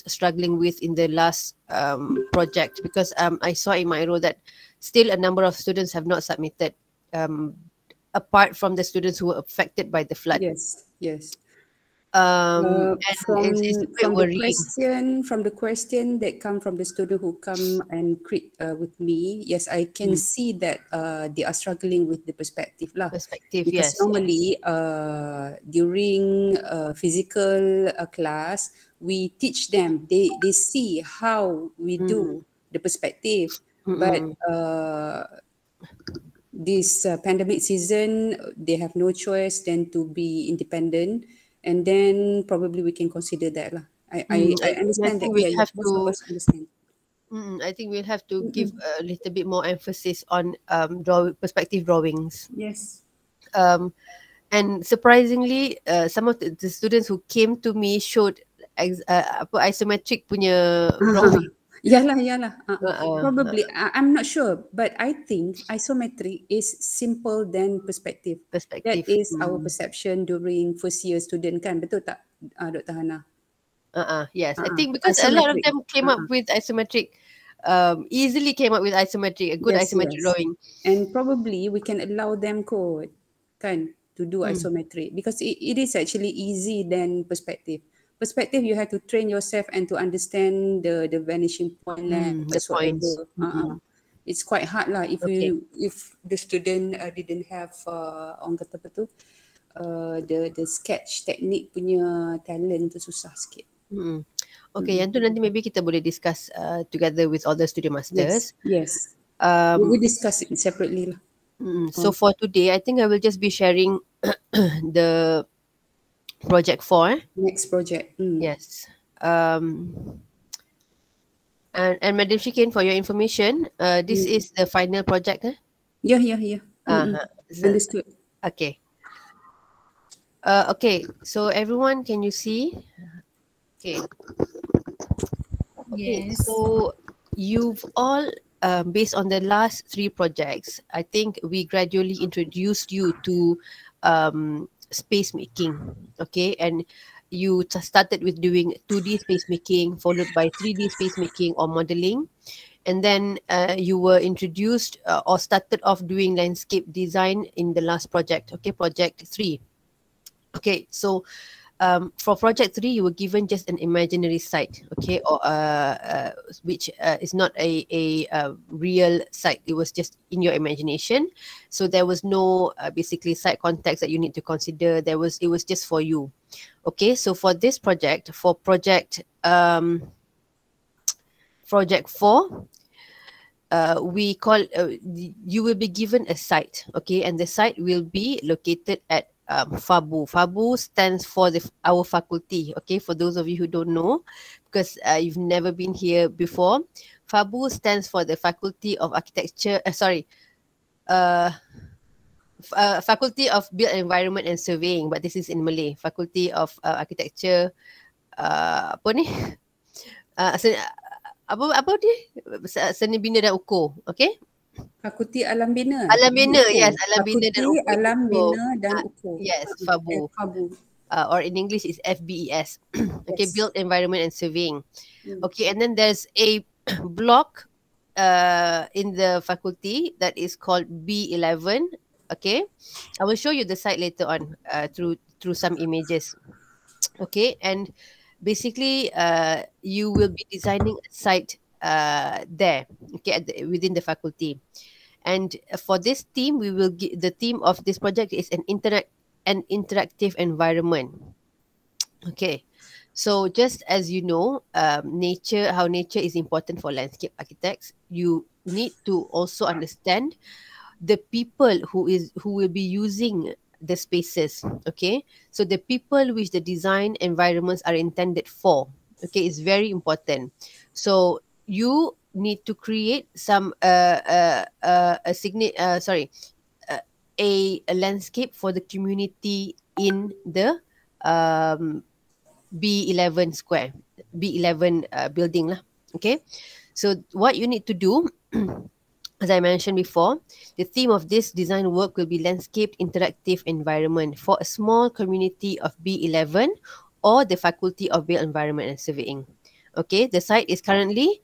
struggling with in the last project, because I saw in my role that still a number of students have not submitted, apart from the students who were affected by the flood. Yes, yes. And it's quite From worrying. the question that come from the student who come and with me, yes, I can see that they are struggling with the perspective lah. Perspective, Because yes. normally during physical class, we teach them, they see how we do the perspective, but this pandemic season, they have no choice than to be independent, and then probably we can consider that lah. I I understand that. think Yeah, we'll yeah, have most of to. us understand. I think we'll have to give a little bit more emphasis on perspective drawings. Yes. And surprisingly, some of the students who came to me showed isometric punya drawing. Yalah, yalah. Uh, Probably, I'm not sure, but I think isometric is simple than perspective. That Perspective. is our perception during first year student kan, betul tak, Dr. Hana? Yes, I think because a lot of Isometric. them came up with isometric, easily came up with isometric, a good Yes, isometric yes. drawing. And probably we can allow them code, kan, to do isometric, because it is actually easy than perspective. Perspective, you have to train yourself and to understand the vanishing point The points. whatsoever. It's quite hard lah Okay. if the student didn't have orang kata apa tu, the sketch technique punya talent tu susah sikit. Okay, yang tu nanti maybe kita boleh discuss together with all the studio masters. Yes. We will discuss it separately lah. So for today, I think I will just be sharing the project 4. Next project. Yes. And Madam Shikin, for your information, this is the final project. Yeah. Understood. Okay. Okay. So everyone, can you see? Okay. Okay. Yes. So you've all, based on the last 3 projects, I think we gradually introduced you to space making. Okay, and you started with doing 2D space making, followed by 3D space making or modeling, and then you were introduced or started off doing landscape design in the last project. Okay, project 3. Okay, so for project 3, you were given just an imaginary site, okay, or which is not a real site. It was just in your imagination, so there was no basically site context that you need to consider. It was just for you. Okay, so for this project, for project 4, we call you will be given a site, okay, and the site will be located at FABU. FABU stands for our faculty. Okay, for those of you who don't know, because you've never been here before, FABU stands for the Faculty of Architecture. Faculty of Built Environment and Surveying, but this is in Malay. Faculty of Architecture. Apa ni? Apa dia? Seni Bina dan Ukur. Okay. Fakulti Alam Bina. Alam Bina, yes. Alam Bina dan Fakulti Ukur. Alam Bina dan Ukur. Yes, FABU. FABU. Or in English is FBES. Okay, Yes. Built Environment and Surveying. Okay, and then there's a block in the faculty that is called B11. Okay, I will show you the site later on through some images. Okay, and basically you will be designing a site there, okay, within the faculty. And for this theme, the theme of this project is an interactive environment. Okay, so just as you know, how nature is important for landscape architects, you need to also understand the people who will be using the spaces. Okay, so the people which the design environments are intended for, okay, is very important. So you need to create some a landscape for the community in the B11 square, B11 building lah. Okay, so what you need to do, as I mentioned before, the theme of this design work will be landscaped interactive environment for a small community of B11 or the Faculty of Built Environment and Surveying. Okay, the site is currently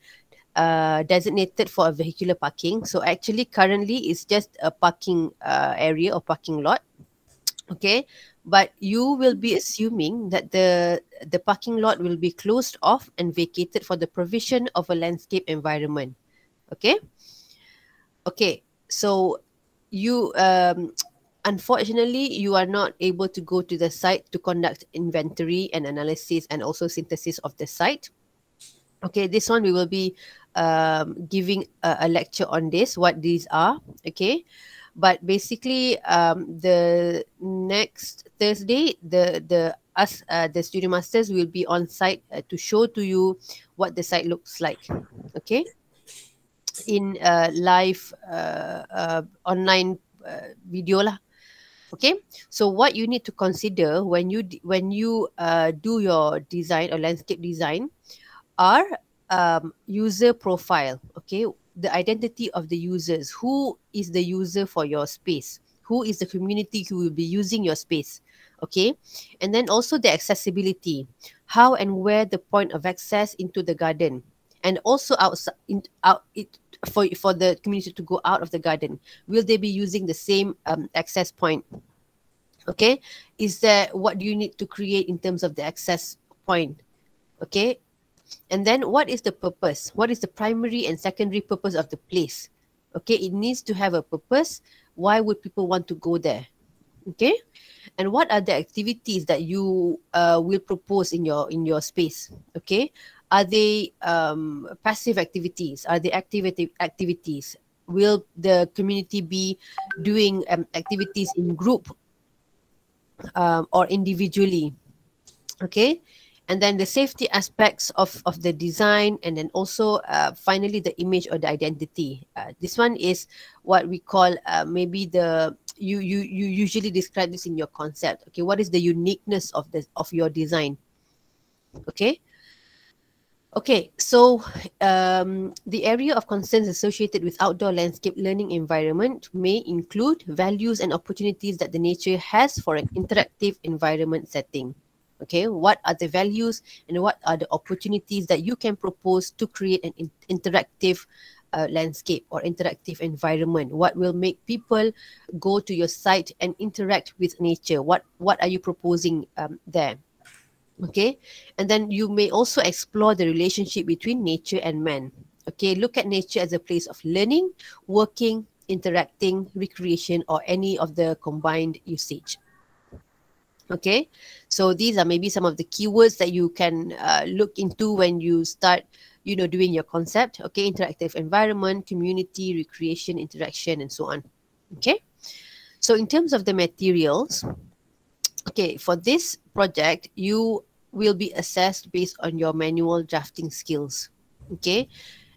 designated for a vehicular parking. So actually currently it's just a parking area or parking lot. Okay, but you will be assuming that the parking lot will be closed off and vacated for the provision of a landscape environment. Okay. Okay, so you unfortunately you are not able to go to the site to conduct inventory and analysis and also synthesis of the site. Okay, this one we will be giving a lecture on this, what these are. Okay, but basically the next Thursday the studio masters will be on site to show to you what the site looks like. Okay, in live online video lah. Okay, so what you need to consider when you do your design or landscape design are user profile. Okay, the identity of the users. Who is the user for your space? Who is the community who will be using your space? Okay, and then also the accessibility. How and where the point of access into the garden, and also outside for the community to go out of the garden. Will they be using the same access point? Okay, is there, what do you need to create in terms of the access point? Okay, and then what is the purpose? What is the primary and secondary purpose of the place? Okay, it needs to have a purpose. Why would people want to go there? Okay, and what are the activities that you will propose in your space? Okay, are they passive activities? Are they activities? Will the community be doing activities in group or individually? Okay, and then the safety aspects of the design, and then also finally the image or the identity. This one is what we call maybe the you usually describe this in your concept. Okay, what is the uniqueness of your design? Okay. Okay, so the area of concerns associated with outdoor landscape learning environment may include values and opportunities that the nature has for an interactive environment setting. Okay, what are the values and what are the opportunities that you can propose to create an interactive landscape or interactive environment? What will make people go to your site and interact with nature? What are you proposing there? Okay, and then you may also explore the relationship between nature and man. Okay, look at nature as a place of learning, working, interacting, recreation, or any of the combined usage. Okay, so these are maybe some of the keywords that you can look into when you start doing your concept. Okay, interactive environment, community, recreation, interaction, and so on. Okay, so in terms of the materials, okay, for this project, you will be assessed based on your manual drafting skills. Okay,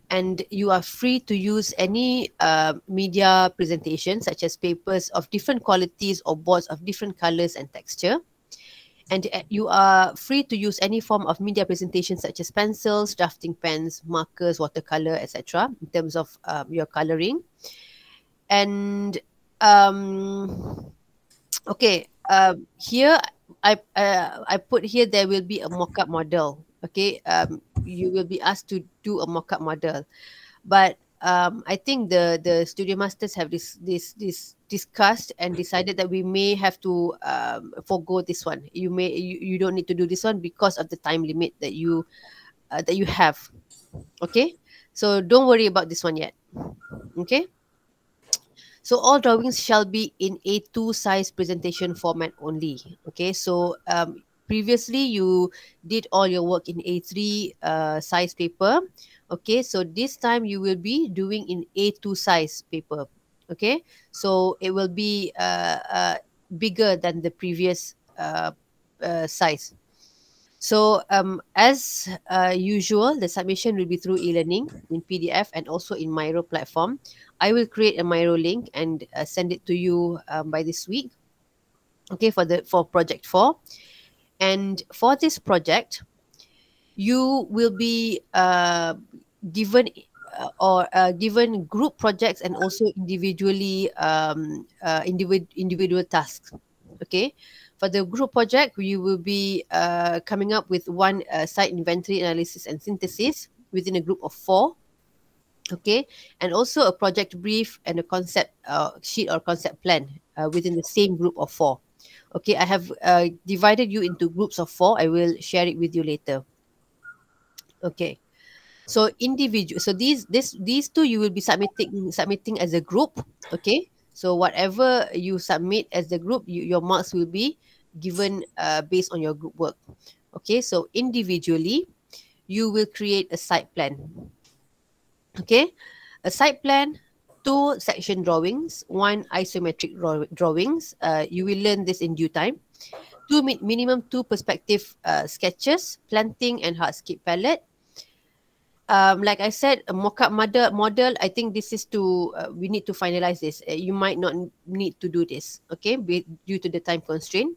and you are free to use any media presentation, such as papers of different qualities or boards of different colors and texture. And you are free to use any form of media presentation, such as pencils, drafting pens, markers, watercolor, etc., in terms of your coloring. And okay, here I put here there will be a mock-up model. Okay, you will be asked to do a mock-up model, but I think the studio masters have this discussed and decided that we may have to forego this one. You don't need to do this one because of the time limit that you have. Okay, so don't worry about this one yet. Okay. So all drawings shall be in A2 size presentation format only. Okay, so previously you did all your work in A3 size paper. Okay, so this time you will be doing in A2 size paper. Okay, so it will be bigger than the previous size. So as usual, the submission will be through e-learning in PDF and also in Miro platform. I will create a Miro link and send it to you by this week. Okay, for project 4. And for this project, you will be given given group projects and also individually individual tasks. Okay, For the group project, you will be coming up with one site inventory analysis and synthesis within a group of 4. Okay, and also a project brief and a concept sheet or concept plan within the same group of 4. Okay, I have divided you into groups of 4. I will share it with you later. Okay, so individual. So these two you will be submitting as a group. Okay, so whatever you submit as the group, your marks will be given based on your group work. Okay, so individually, you will create a site plan. Okay, a site plan, 2 section drawings, 1 isometric drawings. You will learn this in due time. Minimum 2 perspective sketches, planting and hardscape palette. Like I said, a mock-up model. I think this is we need to finalize this. You might not need to do this, okay, due to the time constraint.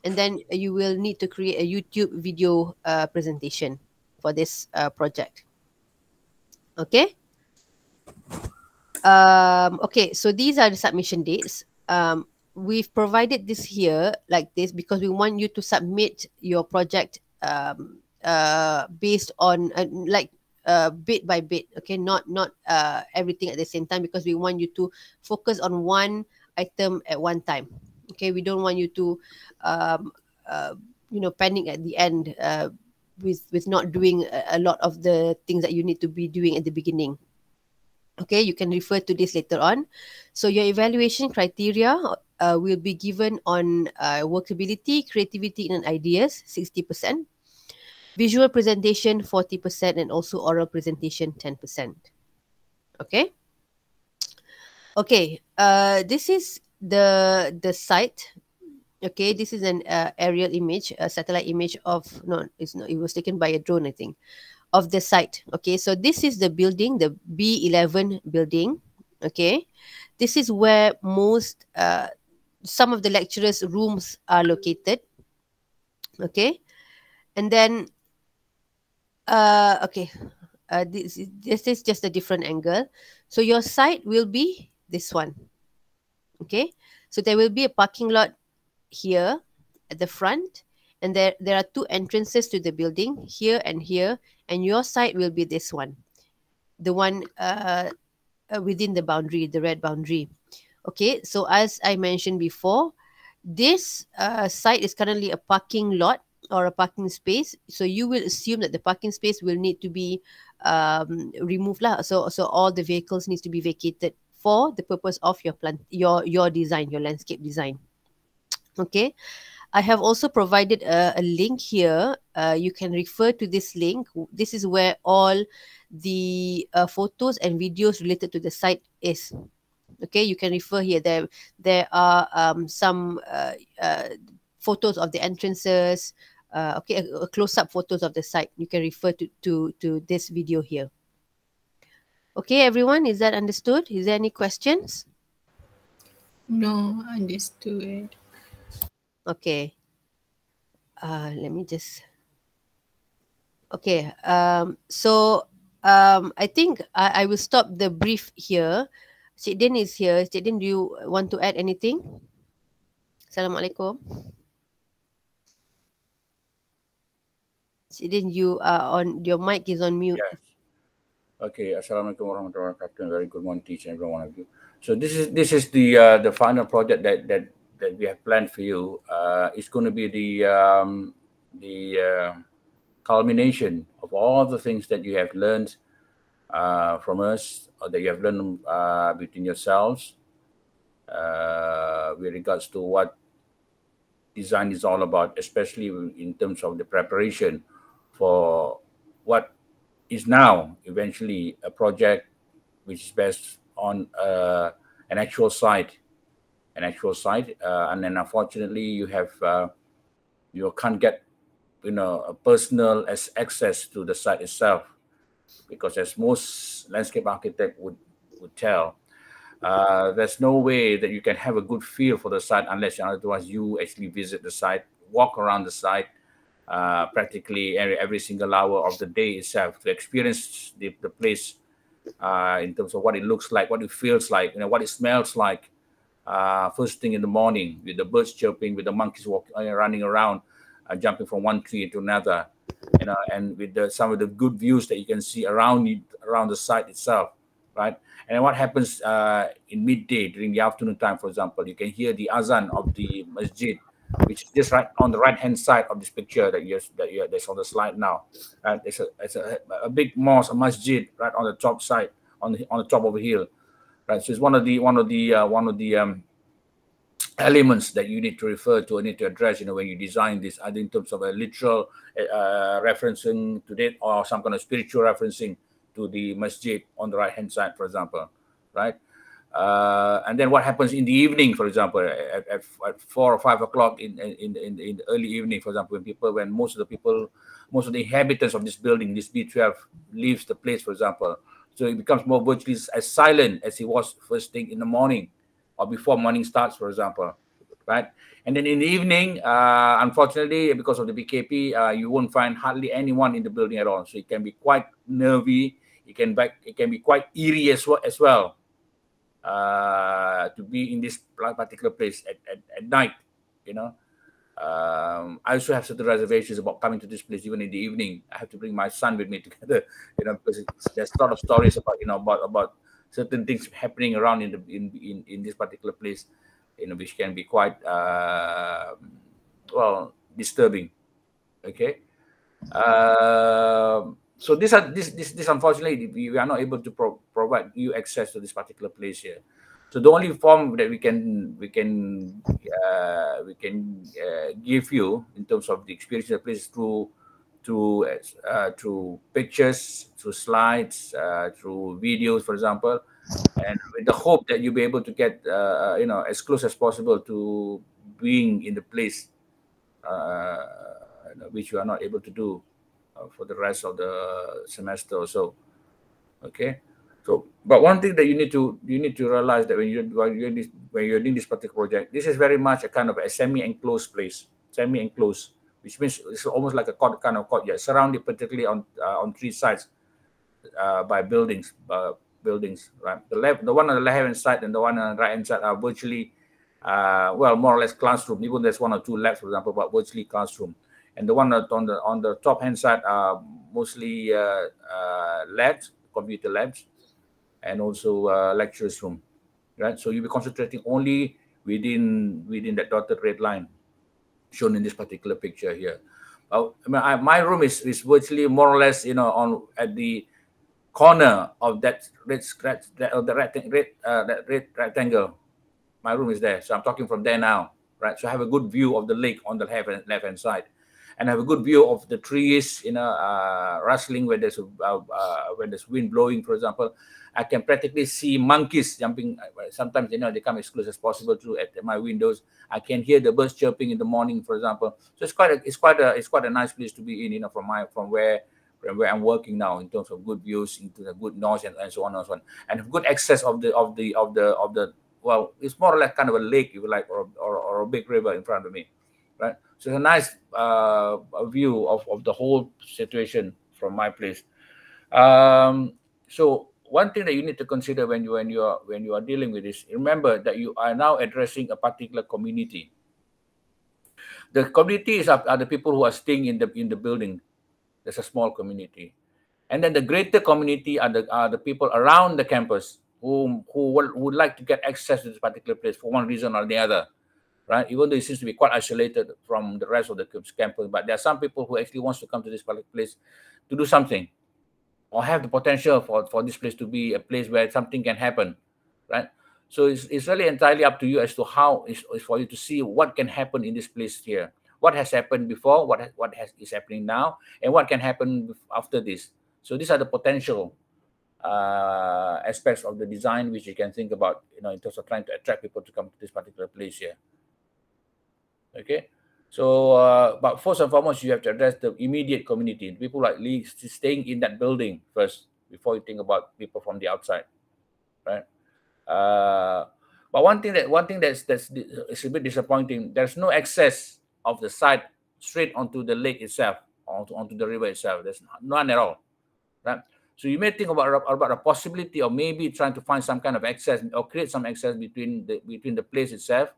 And then you will need to create a YouTube video presentation for this project. Okay. Okay, so these are the submission dates. We've provided this here like this because we want you to submit your project based on bit by bit. Okay, not everything at the same time, because we want you to focus on one item at one time. Okay, we don't want you to panic at the end with not doing a lot of the things that you need to be doing at the beginning. Okay, you can refer to this later on. So your evaluation criteria will be given on workability, creativity and ideas, 60%. Visual presentation, 40%, and also oral presentation, 10%. Okay. Okay, this is the site. Okay, this is an aerial image, a satellite image of, no, it's not, it was taken by a drone, I think, of the site. Okay, so this is the building, the B11 building. Okay, this is where some of the lecturers' rooms are located. Okay, and then this is just a different angle. So your site will be this one. Okay, so there will be a parking lot here at the front, and there are 2 entrances to the building, here, and your site will be this one, the one within the boundary, the red boundary. Okay, so as I mentioned before, this site is currently a parking lot or a parking space, so you will assume that the parking space will need to be removed lah. So all the vehicles needs to be vacated for the purpose of your design, your landscape design. Okay, I have also provided a link here. You can refer to this link. This is where all the photos and videos related to the site is. Okay, you can refer here. There are some photos of the entrances. Okay, a close-up photos of the site. You can refer to this video here. Okay, everyone, is that understood? Is there any questions? No, understood. Okay. Let me just. Okay. I think I will stop the brief here. Cik Din is here. Cik Din, do you want to add anything? Assalamualaikum. Cik Din, your mic is on mute. Yes. Okay. Assalamualaikum warahmatullahi wabarakatuh. Very good morning to each and every one of you. So this is the final project that we have planned for you. It's going to be the culmination of all the things that you have learned from us, or that you have learned between yourselves with regards to what design is all about, especially in terms of the preparation for what is now eventually a project which is based on an actual site, and then unfortunately you can't get a personal access to the site itself, because as most landscape architect would tell, there's no way that you can have a good feel for the site unless otherwise you actually visit the site, walk around the site practically every single hour of the day itself, to experience the place in terms of what it looks like, what it feels like, what it smells like, first thing in the morning, with the birds chirping, with the monkeys running around, jumping from one tree to another, and with some of the good views that you can see around the site itself, right? And what happens in midday during the afternoon time, for example, you can hear the azan of the masjid, which is just right on the right-hand side of this picture that's on the slide now. It's a big mosque, a masjid, right on the top side, on the top of a hill, right? So it's one of the elements that you need to refer to and need to address, when you design this, either in terms of a literal referencing to it or some kind of spiritual referencing to the masjid on the right-hand side, for example, right? And then what happens in the evening, for example, at 4 or 5 o'clock in the early evening, for example, when most of the inhabitants of this building, this B12, leaves the place, for example. So it becomes more virtually as silent as it was first thing in the morning or before morning starts, for example, right? And then in the evening, unfortunately, because of the BKP, you won't find hardly anyone in the building at all. So it can be quite nervy. It can be quite eerie as well. To be in this particular place at night, I also have certain reservations about coming to this place even in the evening. I have to bring my son with me together, because there's a lot of stories about certain things happening around in this particular place, which can be quite disturbing. Okay. So this unfortunately we are not able to provide you access to this particular place here. So the only form that we can give you in terms of the experience of the place through pictures, through slides, through videos, for example, and with the hope that you'll be able to get as close as possible to being in the place, which you are not able to do for the rest of the semester or so. Okay. So, but one thing that you need to realize that when you're doing this particular project, this is very much a kind of a semi-enclosed place, which means it's almost like a kind of courtyard, surrounded particularly on three sides by buildings, right? The one on the left-hand side and the one on the right-hand side are virtually, more or less classroom. Even there's one or two labs, for example, but virtually classroom. And the one on the top hand side are mostly labs, computer labs, and also lecturers room, right? So you'll be concentrating only within that dotted red line shown in this particular picture here. My room is virtually more or less, at the corner of that red rectangle. My room is there, so I'm talking from there now, right? So I have a good view of the lake on the left hand side. And have a good view of the trees, rustling when there's wind blowing, for example. I can practically see monkeys jumping. Sometimes, they come as close as possible at my windows. I can hear the birds chirping in the morning, for example. So it's quite a nice place to be in, from where I'm working now, in terms of good views, into the good noise and so on and so on, and good access of the well, it's more or less kind of a lake, if you like, or a big river in front of me, right? So it's a nice view of the whole situation from my place. So one thing that you need to consider when you are dealing with this, remember that you are now addressing a particular community. The community are the people who are staying in the building. There's a small community, and then the greater community are the people around the campus who would like to get access to this particular place for one reason or the other. Right, even though it seems to be quite isolated from the rest of the campus, but there are some people who actually wants to come to this particular place to do something, or have the potential for this place to be a place where something can happen, right? So it's really entirely up to you as to how is for you to see what can happen in this place here, what has happened before, what is happening now, and what can happen after this. So these are the potential aspects of the design which you can think about, in terms of trying to attract people to come to this particular place here. Okay, so but first and foremost, you have to address the immediate community, people like staying in that building first before you think about people from the outside, right? But one thing that's a bit disappointing. There's no access of the site straight onto the lake itself, onto the river itself. There's none at all, right? So you may think about a possibility of maybe trying to find some kind of access or create some access between the place itself,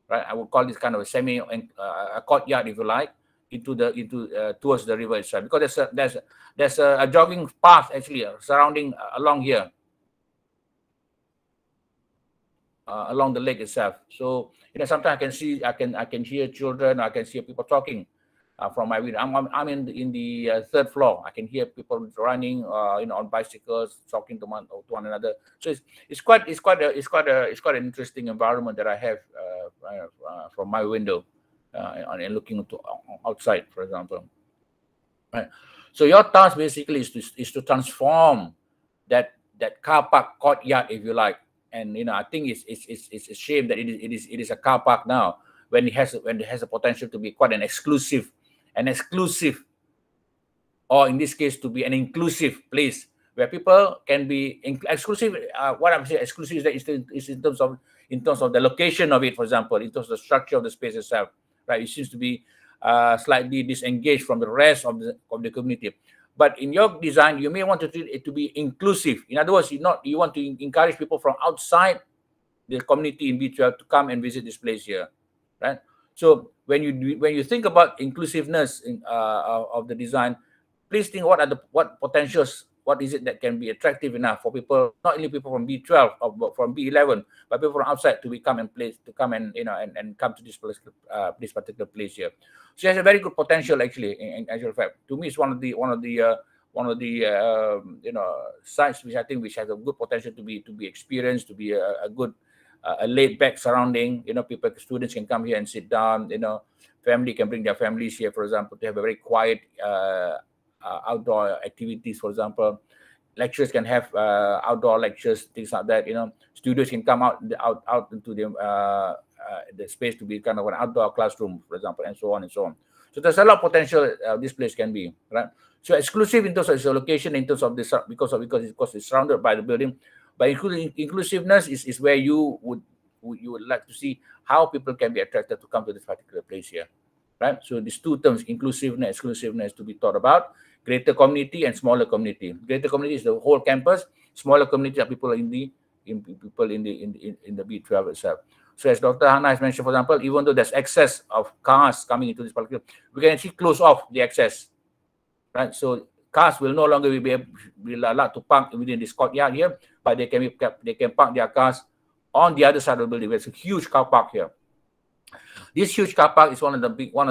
right? I would call this kind of a courtyard, if you like, towards the river itself, because there's a jogging path actually surrounding along here, along the lake itself. So sometimes I can hear children, I can see people talking from my window. I'm in the third floor. I can hear people running, on bicycles, talking to one another. So it's quite an interesting environment that I have from my window, and looking outside, for example. Right. So your task basically is to transform that car park courtyard, if you like. And I think it's a shame that it is a car park now, when it has a potential to be quite an exclusive, or in this case to be an inclusive place where people can be exclusive. What I'm saying exclusive is in terms of the location of it, for example, in terms of the structure of the space itself, right? It seems to be slightly disengaged from the rest of the community. But in your design, you may want to treat it to be inclusive. In other words, you want to encourage people from outside the community in B12 to come and visit this place here, right? So when you think about inclusiveness of the design, please think what potentials, what is it that can be attractive enough for people, not only people from B12 or from B11, but people from outside to come and come to this place, this particular place here. So it has a very good potential actually. In actual fact, to me, it's one of the sites which I think has a good potential to be experienced, to be a good laid back surrounding. Students can come here and sit down. Family can bring their families here, for example, to have a very quiet outdoor activities, for example. Lecturers can have outdoor lectures, things like that. Students can come out into the space to be kind of an outdoor classroom, for example, and so on and so on. So there's a lot of potential this place can be, right? So exclusive in terms of its location, in terms of this, because it's surrounded by the building. But inclusiveness is where you would like to see how people can be attracted to come to this particular place here, right? So these two terms, inclusiveness, exclusiveness, to be thought about. Greater community and smaller community. Greater community is the whole campus. Smaller community are people in the B12 itself. So as Dr. Hannah has mentioned, for example, even though there's excess of cars coming into this particular, we can actually close off the access, right? So cars will no longer be allowed to park within this courtyard here, but they can park their cars on the other side of the building. There's a huge car park here. This huge car park is one of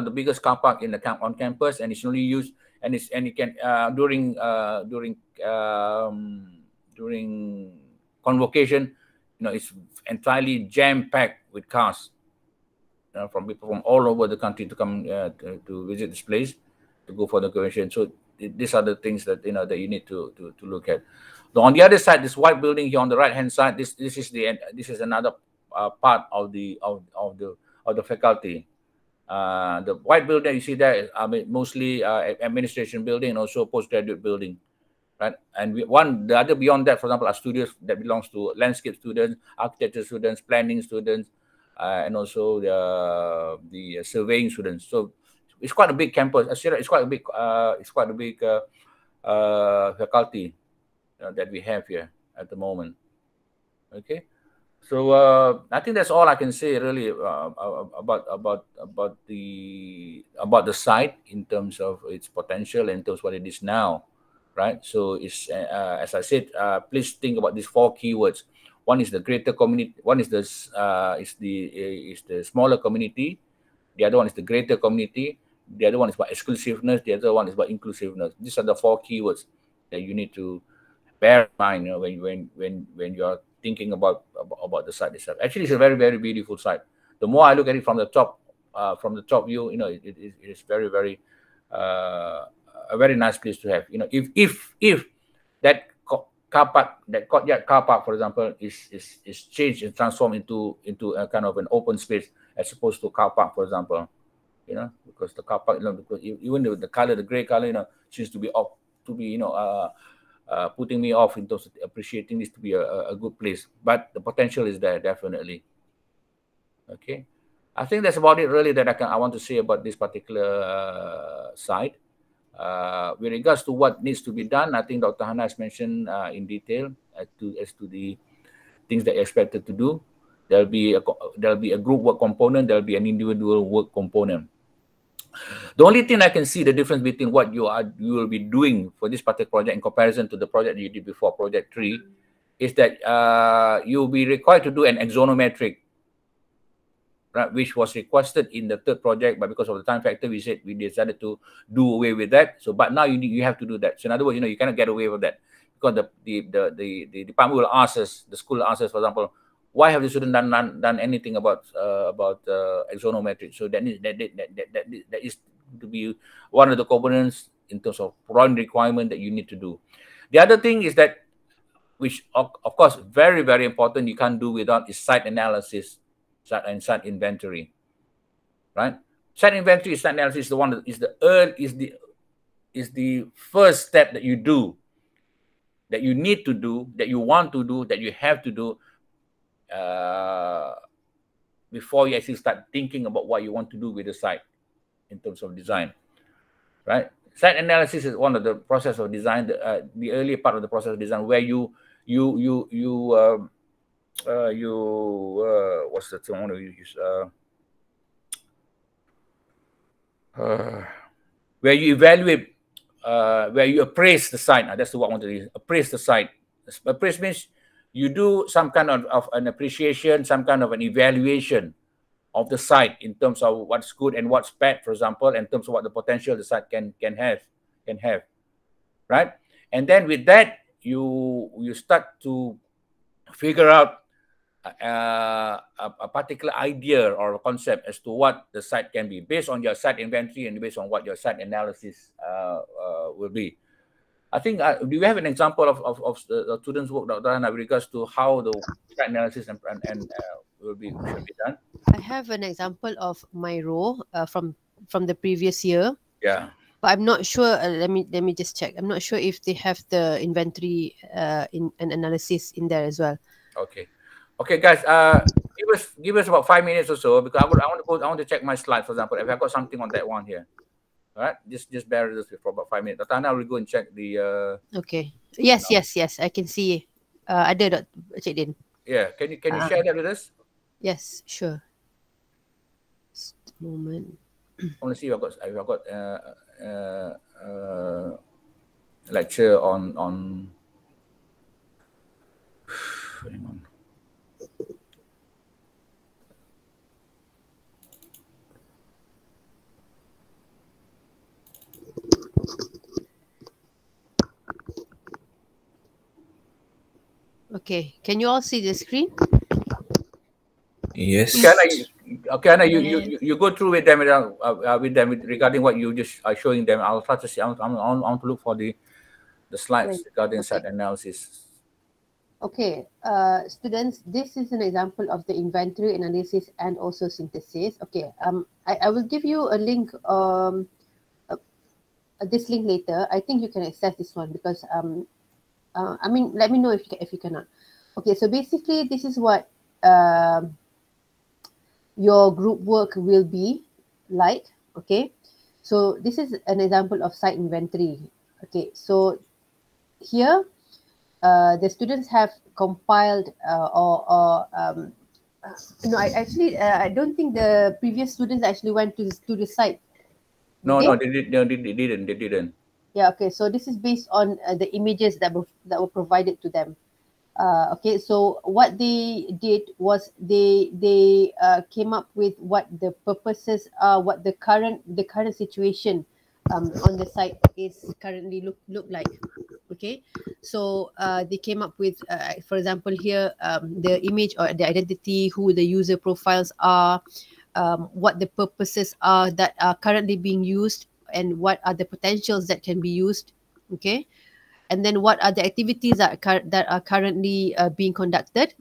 the biggest car park on campus, and it's only used it can during convocation, it's entirely jam packed with cars, from people from all over the country to come to visit this place, to go for the convention. So these are the things that that you need to look at. So on the other side, this white building here on the right hand side, this is another part of the faculty. The white building you see there, mostly administration building and also postgraduate building, right? And the other beyond that, for example, are studios that belongs to landscape students, architecture students, planning students, and also the surveying students. So it's quite a big campus. It's quite a big faculty that we have here at the moment. Okay. So I think that's all I can say really about the site in terms of its potential, in terms of what it is now, right? So it's as I said, please think about these 4 keywords. One is the greater community. One is the smaller community. The other one is the greater community. The other one is about exclusiveness. The other one is about inclusiveness. These are the 4 keywords that you need to bear in mind, when you are thinking about the site itself. Actually, it's a very, very beautiful site. The more I look at it from the top view, it is very, very a very nice place to have. If that car park, that courtyard car park, for example, is changed and transformed into a kind of an open space as opposed to car park, for example, because the car park, because even the color, the gray color, seems to be putting me off in terms of appreciating this to be a good place. But the potential is there, definitely. Okay, I think that's about it really that I want to say about this particular site. With regards to what needs to be done, I think Dr. Hana has mentioned in detail as to the things that you're expected to do. There'll be a group work component. There'll be an individual work component. The only thing I can see the difference between what you will be doing for this particular project in comparison to the project you did before, Project 3, is that you'll be required to do an axonometric, right, which was requested in the third project, but because of the time factor, we decided to do away with that. So, but now you have to do that. So, in other words, you cannot get away with that, because the department will ask us, the school will ask us, for example, why have the student done anything about axonometric? So that is to be one of the components in terms of drawing requirement that you need to do. The other thing is that, which of course very, very important, you can't do without, is site analysis and site inventory, right? Site inventory, site analysis is the one that is the first step that you do, that you need to do, that you want to do, that you have to do before you actually start thinking about what you want to do with the site in terms of design, right? Site analysis is one of the process of design, the early part of the process of design, where you what's the term I want to use? Where you evaluate, where you appraise the site. That's the word I want to use. Appraise the site. Appraise means you do some kind of an appreciation, some kind of an evaluation of the site in terms of what's good and what's bad, for example, in terms of what the potential the site can have, right? And then with that, you start to figure out a particular idea or a concept as to what the site can be based on your site inventory and based on what your site analysis will be. I think, do you have an example of the students' work, Dr. Hana, with regards to how the site analysis and should be done? I have an example of my row from the previous year. Yeah. But I'm not sure. Let me just check. I'm not sure if they have the inventory in an analysis in there as well. Okay. Okay, guys. Give us about 5 minutes or so, because I want to check my slide, for example, if I've got something on that one here. All right, just bear with us for about 5 minutes. Dr. Hana will go and check the. Okay. Yes. I can see. Ada Dr. Cik Din. Yeah. Can you share that with us? Yes, sure. Just a moment. I want to see if I've got lecture on. Hang on. Okay, can you all see the screen? Yes. Hana, you go through with them regarding what you just are showing them. I'll try to see. I want to look for the slides regarding site analysis. Okay, students, this is an example of the inventory analysis and also synthesis. Okay, I will give you a link, this link later. I think you can access this one because I mean, let me know if you cannot. Okay, so basically this is what your group work will be like. Okay, so this is an example of site inventory. Okay, so here the students have compiled I don't think the previous students actually went to the site. No, they didn't. Yeah, okay, so this is based on the images that were provided to them. Okay, so what they did was they came up with what the purposes are, what the current situation on the site is currently look like. Okay, so they came up with, for example, here the image or the identity, who the user profiles are, what the purposes are that are currently being used, and what are the potentials that can be used. Okay, and then what are the activities that are currently being conducted,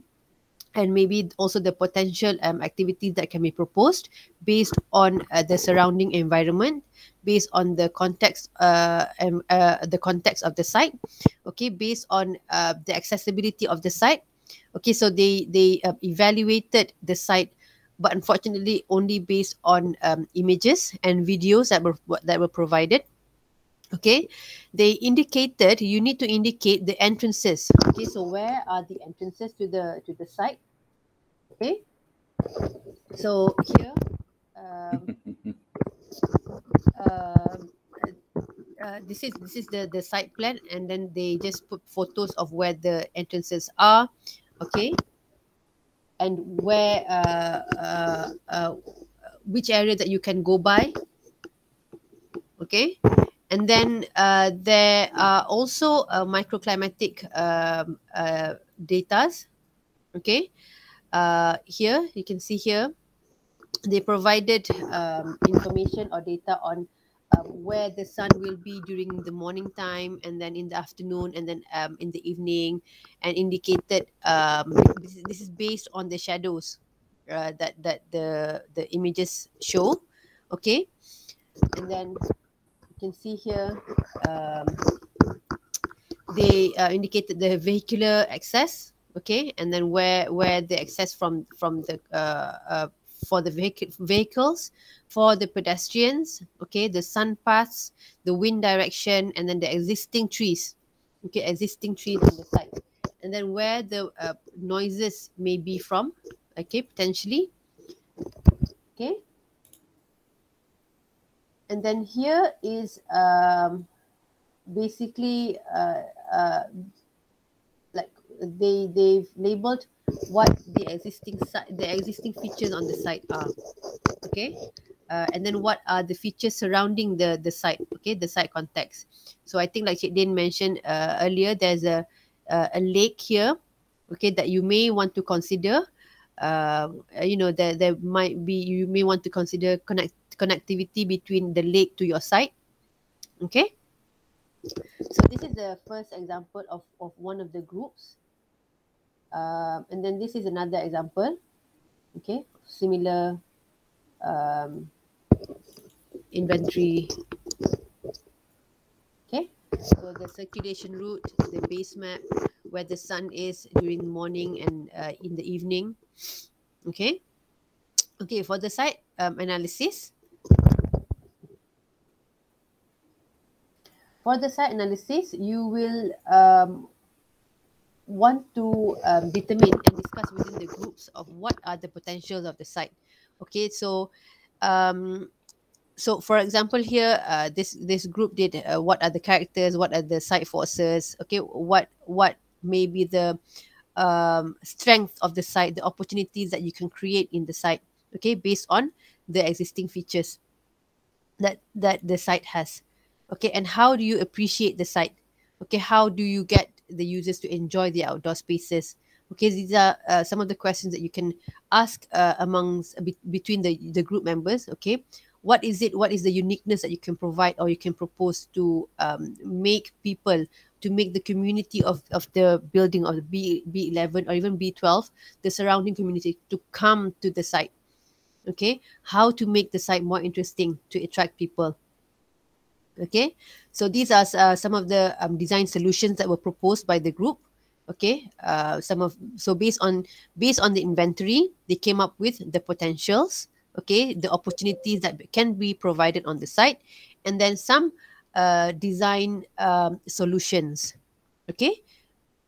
and maybe also the potential activities that can be proposed based on the surrounding environment, based on the context the context of the site. Okay, based on the accessibility of the site. Okay, so they evaluated the site, but unfortunately only based on images and videos that were provided. Okay, they indicated you need to indicate the entrances. Okay, so where are the entrances to the site? Okay, so here um, um, this is the site plan, and then they just put photos of where the entrances are. Okay, and where which area that you can go by. Okay, and then there are also microclimatic datas. Okay, here you can see here they provided information or data on where the sun will be during the morning time, and then in the afternoon, and then in the evening, and indicated this is based on the shadows that the images show. Okay, and then you can see here um, they indicated the vehicular access. Okay, and then where the access from the for the vehicles, for the pedestrians. Okay, the sun paths, the wind direction, and then the existing trees. Okay, existing trees on the site, and then where the noises may be from. Okay, potentially. Okay, and then here is basically like they've labeled what the existing features on the site are. Okay, and then what are the features surrounding the site. Okay, the site context. So I think like Cik Din mentioned earlier, there's a lake here. Okay, that you may want to consider. There might be, you may want to consider connectivity between the lake to your site. Okay, so this is the first example of one of the groups. And then this is another example. Okay, similar inventory. Okay, so the circulation route, the base map, where the sun is during morning and in the evening. Okay, okay, for the site analysis. For the site analysis, you will want to determine and discuss within the groups of what are the potentials of the site. Okay, so so for example here, this group did what are the characters, what are the site forces. Okay, what may be the strength of the site, the opportunities that you can create in the site. Okay, based on the existing features that the site has. Okay, and how do you appreciate the site? Okay, how do you get the users to enjoy the outdoor spaces? Okay, these are some of the questions that you can ask between the group members. Okay, what is it? What is the uniqueness that you can provide or you can propose to make people, to make the community of the building of the B11 or even B12, the surrounding community, to come to the site? Okay, how to make the site more interesting to attract people. Okay, so these are some of the design solutions that were proposed by the group. Okay, so based on the inventory, they came up with the potentials. Okay, the opportunities that can be provided on the site, and then some design solutions. Okay,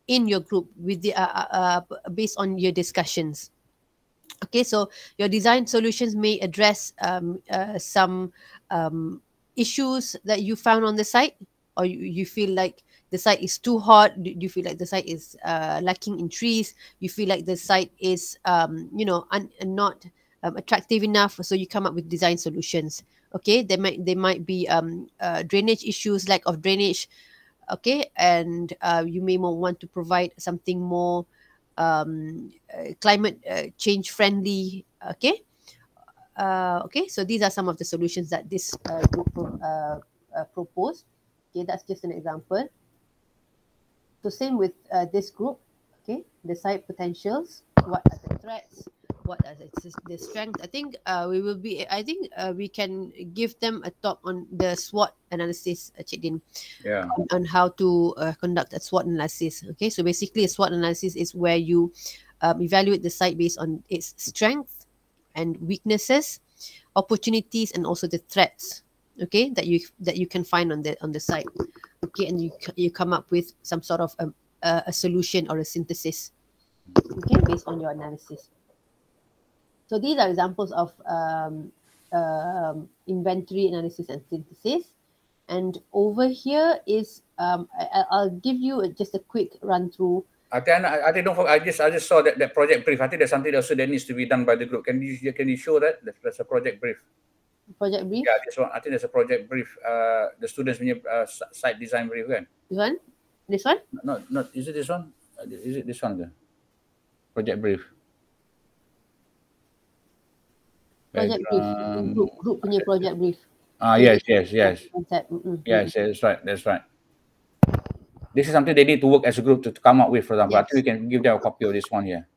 in your group with the based on your discussions. Okay, so your design solutions may address some issues that you found on the site, or you feel like the site is too hot. Do you feel like the site is lacking in trees? You feel like the site is not attractive enough, so you come up with design solutions. Okay, there might be drainage issues, lack of drainage. Okay, and you may want to provide something more climate change friendly. Okay, okay, so these are some of the solutions that this group proposed. Okay, that's just an example. So same with this group. Okay, the site potentials, what are the threats, what are the strengths. I think we can give them a talk on the SWOT analysis, Cik Din. Yeah. On how to conduct a SWOT analysis. Okay, so basically a SWOT analysis is where you evaluate the site based on its strength and weaknesses, opportunities, and also the threats. okay, that you can find on the site, okay, and you come up with some sort of a solution or a synthesis, okay, based on your analysis. So these are examples of inventory analysis and synthesis. And over here is I'll give you just a quick run through. I just saw that project brief. I think there's something also that needs to be done by the group. Can you show that? That's a project brief. Project brief? Yeah, this one. I think there's a project brief. The students punya site design brief kan? This one? This one? No. Is it this one? Is it this one? Project brief. Project brief. Group punya project brief. Yes. Yes, that's right. This is something they need to work as a group to come up with, for example. Yes. I think we can give them a copy of this one here.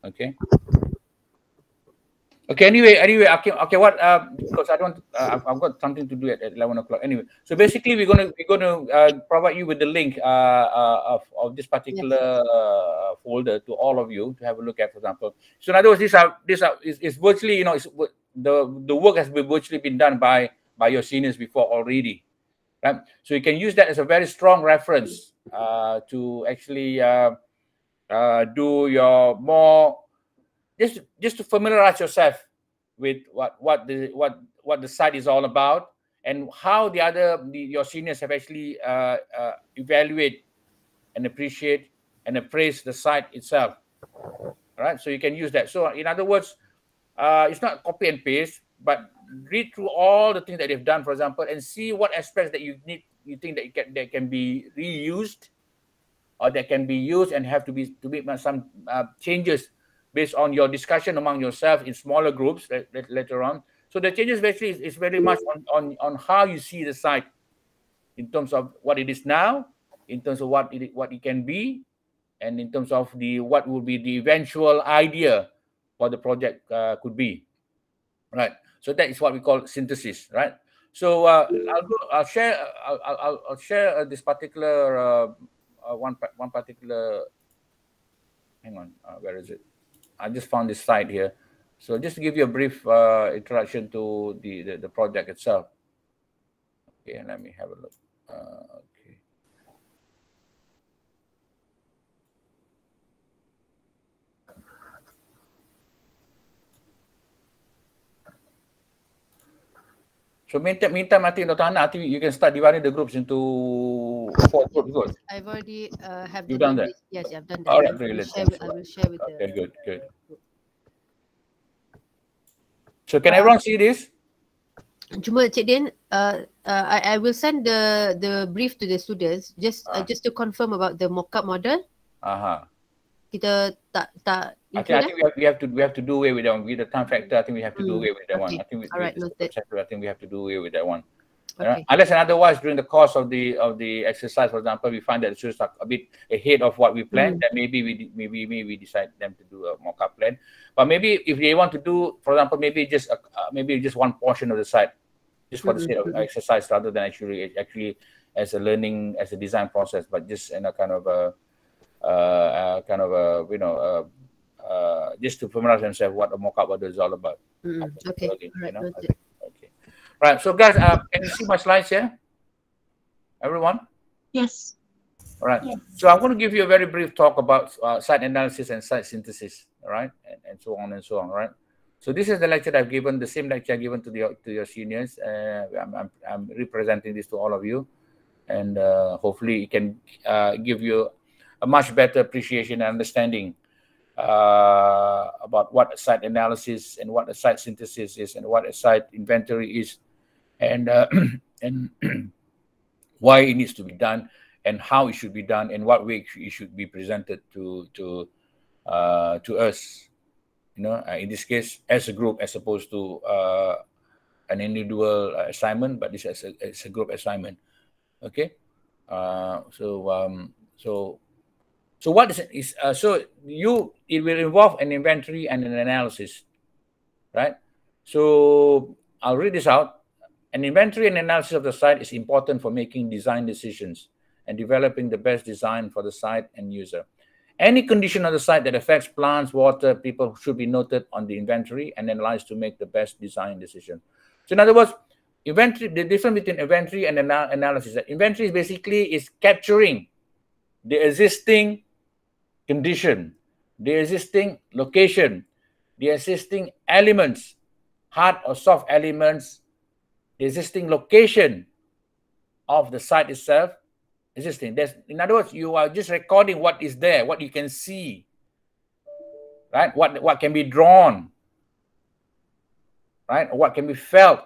Okay. Okay. Anyway. Okay. What? Because I don't. I've got something to do at 11 o'clock. Anyway, so basically, we're gonna provide you with the link of this particular folder to all of you to have a look at, for example. So in other words, this is virtually, the work has been virtually been done by your seniors before already. Right? So you can use that as a very strong reference to actually do your more just to familiarize yourself with what the site is all about and how your seniors have actually evaluate and appreciate and appraise the site itself. All right, so you can use that. So in other words, it's not copy and paste, but read through all the things that they've done, for example, and see what aspects that you think that can be reused or that can be used and have to make some changes based on your discussion among yourself in smaller groups later on. So the changes basically is very much on how you see the site in terms of what it is now, in terms of what it can be, and in terms of what will be the eventual idea what the project could be, right? So that is what we call synthesis, right? So I'll share this particular one particular. Hang on, where is it? I just found this site here. So just to give you a brief introduction to the project itself. Okay, let me have a look. Okay. So meantime, I think Dr. Hannah, I think you can start dividing the groups into 4 groups. I've already have You've done that? Yes, I've done that. All right, brilliant. I will share with okay, good. So can everyone see this? Cuma Cik Din, I will send the brief to the students just to confirm about the mock-up model. Kita tak. I think we have to do away with that one. With the time factor, I think we have to do away with that one. I think we have to do away with that one. Okay. Unless and otherwise, during the course of the exercise, for example, we find that the students are a bit ahead of what we planned, then maybe we decide them to do a mock-up plan. But maybe if they want to do, for example, maybe just one portion of the site, just for the sake of exercise, rather than actually as a learning, as a design process, but just in a kind of just to familiarize themselves what a mock-up model is all about. Okay. Okay. Right. So guys, can you see my slides here? Everyone? Yes. All right. Yes. So I'm going to give you a very brief talk about site analysis and site synthesis. All right, and so on and so on. All right. So this is the lecture that I've given, the same lecture I've given to your seniors. I'm representing this to all of you, and hopefully it can give you a much better appreciation and understanding about what a site analysis and what a site synthesis is and what a site inventory is, and why it needs to be done and how it should be done and what way it should be presented to us. In this case, as a group, as opposed to an individual assignment, but this is a group assignment. Okay. So what is it? It will involve an inventory and an analysis, right? So I'll read this out. An inventory and analysis of the site is important for making design decisions and developing the best design for the site and user. Any condition of the site that affects plants, water, people should be noted on the inventory and analyzed to make the best design decision. So in other words, inventory, the difference between inventory and analysis. Inventory basically is capturing the existing condition, the existing location, the existing elements, hard or soft elements, the existing location of the site itself, existing. In other words, you are just recording what is there, what you can see, right? What can be drawn, right? What can be felt,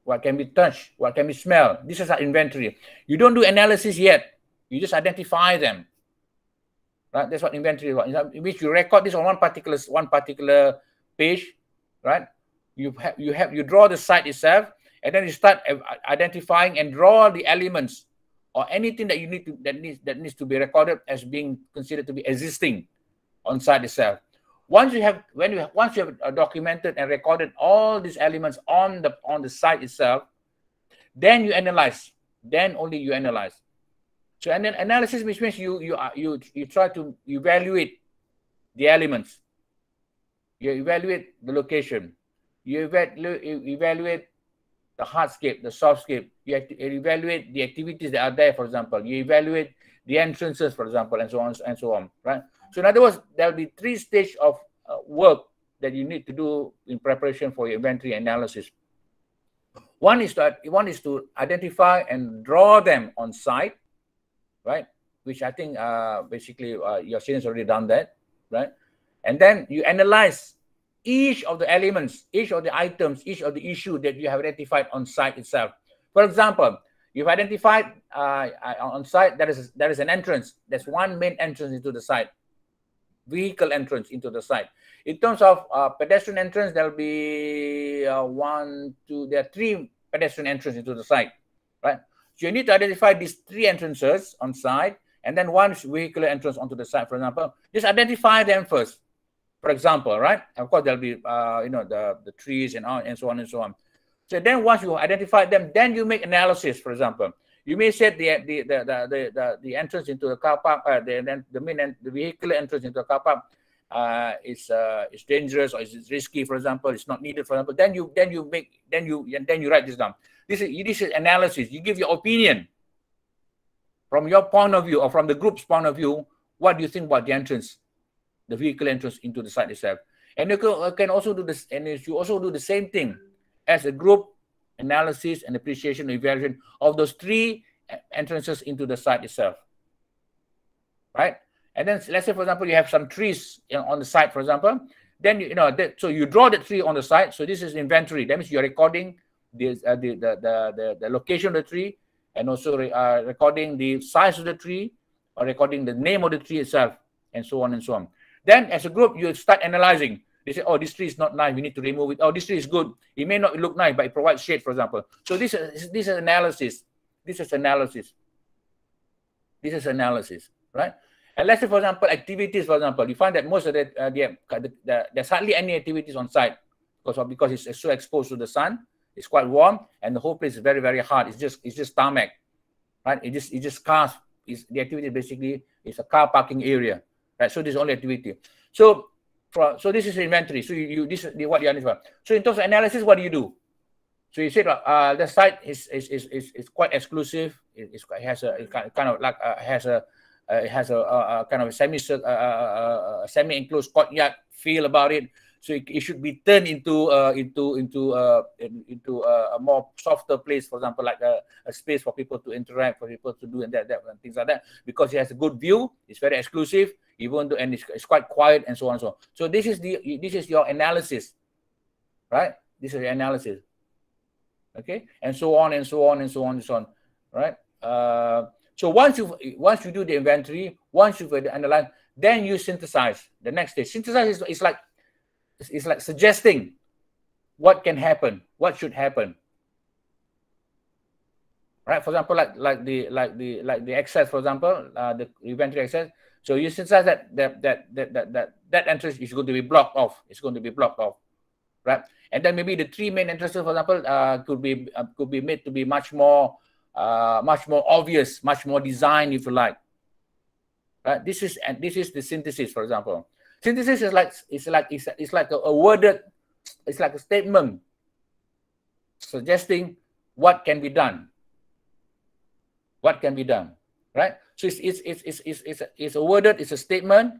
what can be touched, what can be smelled. This is our inventory. You don't do analysis yet. You just identify them. Right? That's what inventory is, in which you record this on one particular page, right? You draw the site itself, and then you start identifying and draw the elements or anything that you need to that needs to be recorded as being considered to be existing on site itself. Once you have documented and recorded all these elements on the site itself, then you analyze. Then only you analyze. So, and then analysis, which means you try to evaluate the elements. You evaluate the location. You evaluate the hardscape, the softscape. You evaluate the activities that are there, for example. You evaluate the entrances, for example, and so on and so on, right? So in other words, there will be 3 stages of work that you need to do in preparation for your inventory analysis. One is to identify and draw them on site, right? Which I think basically your students already done that, right? And then you analyze each of the elements, each of the items, each of the issue that you have identified on site itself. For example, you've identified on site there is an entrance. There's one main entrance into the site, vehicle entrance into the site. In terms of pedestrian entrance, there will be there are 3 pedestrian entrances into the site, right? So you need to identify these 3 entrances on site, and then 1 vehicular entrance onto the site, for example. Just identify them first, for example, right? Of course, there'll be the trees and so on and so on. So then once you identify them, then you make analysis. For example, you may set the entrance into the car park, the vehicular entrance into the car park is dangerous or is risky, for example, it's not needed, for example. Then you write this down. This is analysis. You give your opinion from your point of view or from the group's point of view. What do you think about the entrance, the vehicle entrance into the site itself? And you can also do this, and you also do the same thing as a group analysis and appreciation, evaluation of those 3 entrances into the site itself, right? And then let's say, for example, you have some trees on the site, for example. Then so you draw the tree on the site. So this is inventory. That means you're recording the location of the tree, and also recording the size of the tree, or recording the name of the tree itself, and so on and so on. Then as a group, you start analyzing. They say, oh, this tree is not nice, we need to remove it. Oh, this tree is good. It may not look nice, but it provides shade, for example. So this is analysis. This is analysis. This is analysis, right? And let's say, for example, activities, for example, you find that most of there's hardly any activities on site because it's so exposed to the sun. It's quite warm, and the whole place is very, very hot. It's just tarmac, right? It just cars. The activity basically is a car parking area, right? So this is only activity. So this is inventory. So this is what you identify. So in terms of analysis, what do you do? So you said the site is quite exclusive. It has a kind of a semi-enclosed courtyard feel about it. So it should be turned into a more softer place, for example, like a space for people to interact, for people to do and things like that, because it has a good view. It's very exclusive, even though, and it's quite quiet, and so on and so on. So this is your analysis, right? This is your analysis, okay, and so on and so on and so on and so on, right? So once you do the inventory, once you've analyzed, then you synthesize. The next stage, synthesize is like suggesting what can happen, what should happen, right? For example, like the access, for example, the inventory access. So you synthesize that entrance is going to be blocked off. It's going to be blocked off, right? And then maybe the 3 main entrances, for example, could be made to be much more obvious, much more designed, if you like. Right? This is the synthesis, for example. Synthesis is like a worded, it's like a statement suggesting what can be done. What can be done, right? So it's a worded, it's a statement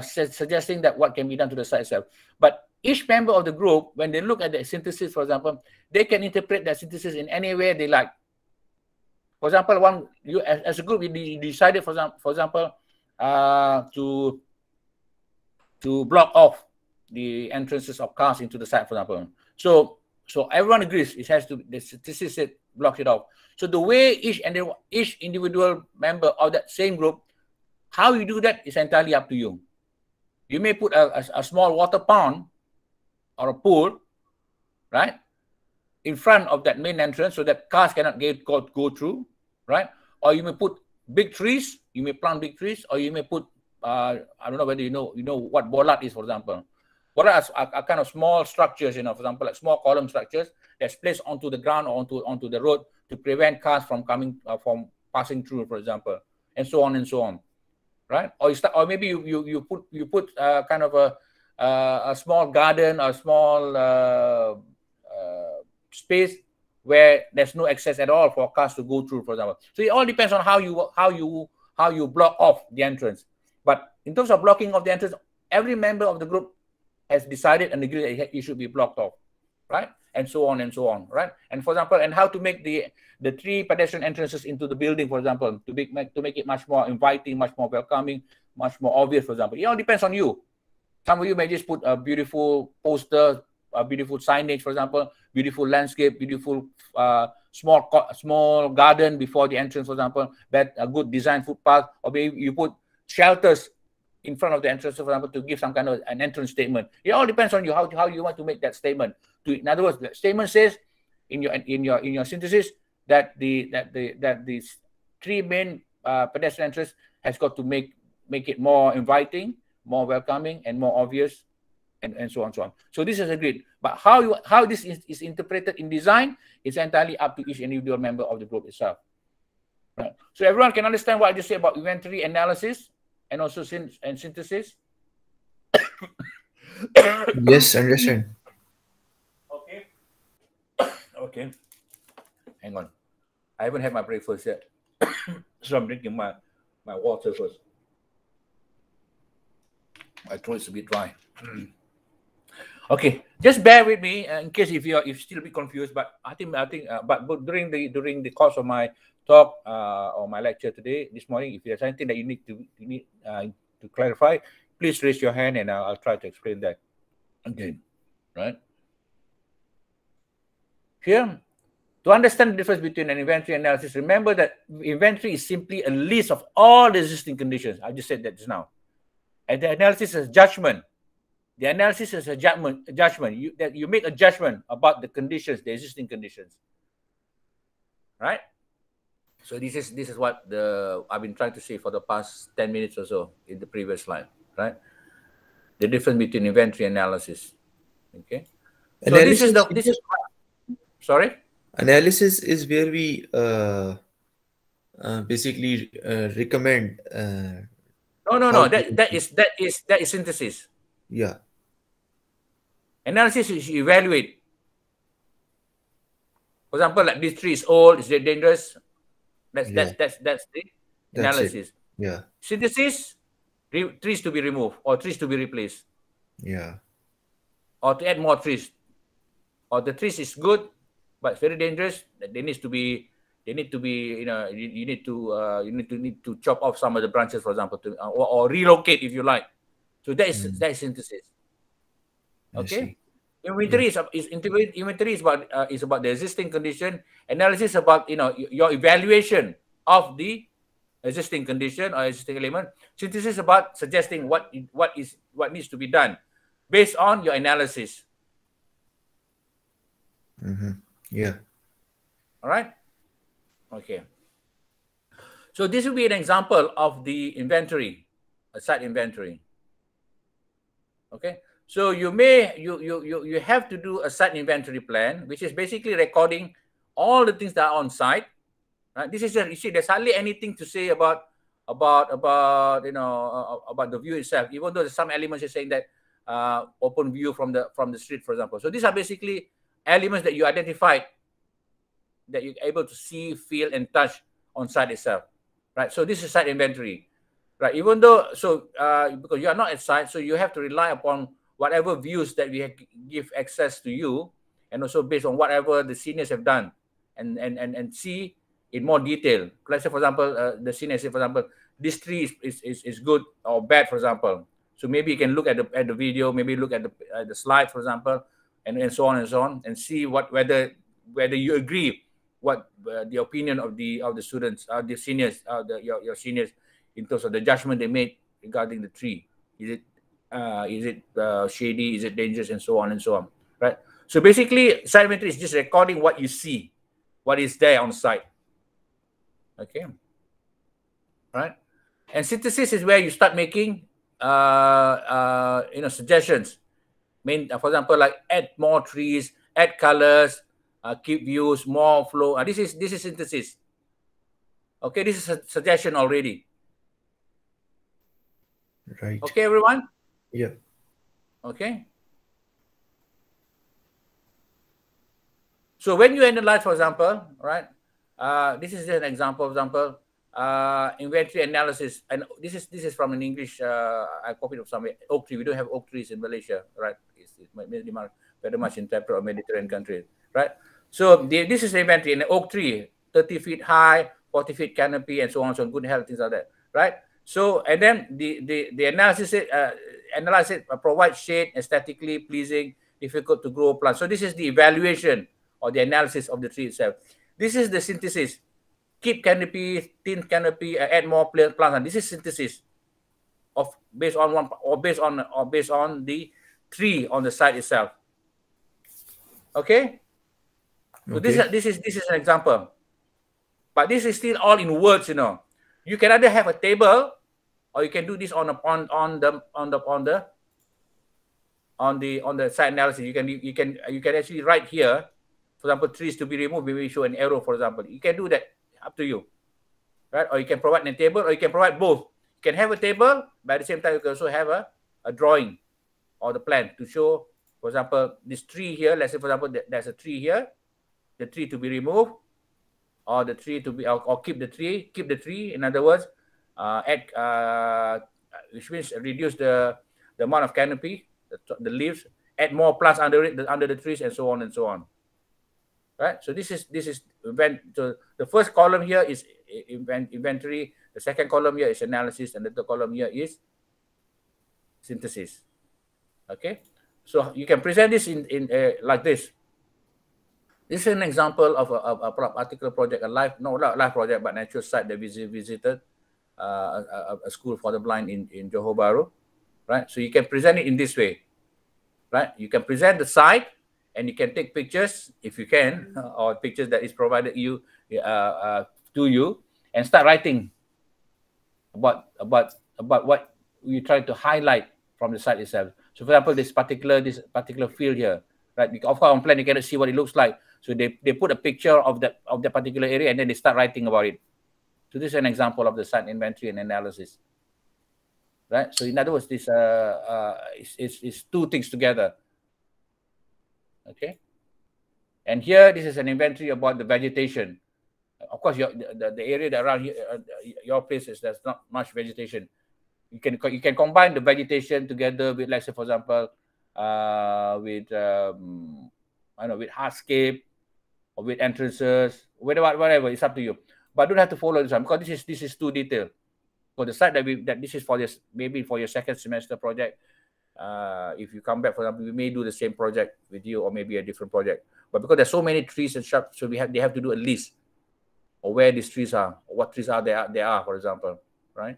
suggesting that what can be done to the site itself. But each member of the group, when they look at the synthesis, for example, they can interpret that synthesis in any way they like. For example, as a group, you decided, for example, to block off the entrances of cars into the site, for example. So everyone agrees the synthesis said blocks it off. So the way each individual member of that same group, how you do that is entirely up to you. You may put a small water pond or a pool, right, in front of that main entrance so that cars cannot go through, right? Or you may put big trees, you may plant big trees, or you may put, I don't know whether you know what bollard is, for example. Bollard are kind of small structures, for example, like small column structures that's placed onto the ground or onto the road to prevent cars from passing through, for example, and so on, right? Or maybe you put kind of a small garden or small space where there's no access at all for cars to go through, for example. So it all depends on how you block off the entrance. But in terms of blocking off the entrance, every member of the group has decided and agreed that it should be blocked off, right? And so on, right? And for example, and how to make the 3 pedestrian entrances into the building, for example, to make it much more inviting, much more welcoming, much more obvious, for example. It all depends on you. Some of you may just put a beautiful poster, a beautiful signage, for example, beautiful landscape, beautiful small garden before the entrance, for example, a good design footpath, or maybe you put shelters in front of the entrance, for example, to give some kind of an entrance statement. It all depends on you how you want to make that statement. In other words, the statement says in your synthesis that these 3 main pedestrian entrances has got to make it more inviting, more welcoming, and more obvious, and so on. So this is agreed. But how this is interpreted in design is entirely up to each individual member of the group itself. Right. So everyone can understand what I just said about inventory analysis and also synthesis. Yes, understand. Okay. Hang on. I haven't had my breakfast yet. So I'm drinking my water first. My throat's a bit dry. Okay, just bear with me in case if you're still a bit confused. But I think but during the course of my talk or my lecture this morning, if there's anything that you need to clarify, please raise your hand and I'll try to explain that again. Right here, to understand the difference between an inventory analysis, remember that inventory is simply a list of all the existing conditions. I just said that just now. And the analysis is judgment. The analysis is a judgment. You make a judgment about the conditions, the existing conditions. Right? So this is what I've been trying to say for the past 10 minutes or so in the previous slide. Right? The difference between inventory analysis. Okay. Analysis, so this is sorry? Analysis is where we basically recommend. No. That is synthesis. Yeah. Analysis is you evaluate. For example, like this tree is old, is it dangerous? That's the analysis. Yeah. Synthesis, trees to be removed or trees to be replaced. Yeah. Or to add more trees. Or the trees is good, but very dangerous. They need to be, you need to chop off some of the branches, for example, or relocate if you like. So that is synthesis. Okay. Inventory is about the existing condition. Analysis about your evaluation of the existing condition or existing element. Synthesis about suggesting what needs to be done based on your analysis. Yeah. All right. Okay. So this will be an example of the inventory, a site inventory. Okay. So you have to do a site inventory plan, which is basically recording all the things that are on site. Right? This is you see, there's hardly anything to say about the view itself, even though there's some elements you're saying that open view from the street, for example. So these are basically elements that you identified that you're able to see, feel, and touch on site itself, right? So this is site inventory, right? Even though, because you are not at site, so you have to rely upon whatever views that we give access to you, and also based on whatever the seniors have done, and see in more detail. Let's say, for example, the seniors say, for example, this tree is good or bad, for example. So maybe you can look at the video, maybe look at the slide, for example, and so on, and see whether you agree what the opinion of the students, the seniors, your seniors, in terms of the judgment they made regarding the tree. Is it shady? Is it dangerous? And so on, right? So basically, site inventory is just recording what you see, what is there on site. Okay, right? And synthesis is where you start making suggestions. For example, like add more trees, add colors, keep views, more flow. This is synthesis. Okay, this is a suggestion already. Right. Okay, everyone? Yeah. Okay. So when you analyze, for example, right? This is an example. Inventory analysis, and this is from an English. I copied it somewhere. Oak tree. We don't have oak trees in Malaysia, right? It's very much in temperate or Mediterranean countries, right? So this is inventory, an oak tree, 30 feet high, 40 feet canopy, and so on. So good health, things like that, right? So and then the analysis analyze it, provide shade, aesthetically pleasing, difficult to grow plants. So this is the evaluation or the analysis of the tree itself. This is the synthesis. Keep canopy, thin canopy, add more plants. And this is synthesis of based on the tree on the site itself. Okay. So this is an example, but this is still all in words. You can either have a table, or you can do this on the site analysis. You can actually write here, for example, trees to be removed. We will show an arrow, for example. You can do that. Up to you, right? Or you can provide a table, or you can provide both. You can have a table, but at the same time, you can also have a drawing or the plan to show, for example, this tree here. Let's say, for example, there's a tree here, the tree to be removed, or the tree to be, or keep the tree. In other words, which means reduce the amount of canopy, the leaves, add more plants under the trees, and so on. Right. So this is so the first column here is inventory. The second column here is analysis, and the third column here is synthesis. Okay. So you can present this in like this. This is an example of a particular project, not live project, but natural site that we visited, a school for the blind in Johor Bahru, right? So you can present it in this way, right? You can present the site, and you can take pictures if you can, or pictures that is provided to you, and start writing about what you try to highlight from the site itself. So, for example, this particular field here, right? Of course, on plan you cannot see what it looks like. So they put a picture of the particular area, and then they start writing about it. So this is an example of the site inventory and analysis, right? So in other words, this is two things together. Okay, and here this is an inventory about the vegetation. Of course, the area that around here, your places, there's not much vegetation. You can combine the vegetation together with, let's say, for example, with with hardscape, or with entrances, whatever. It's up to you. But don't have to follow this one, because this is too detailed. For the site that this is for this, maybe for your second semester project. If you come back, for example, we may do the same project with you, or maybe a different project. But because there's so many trees and shrubs, so they have to do a list of where these trees are, or what trees they are, for example, right?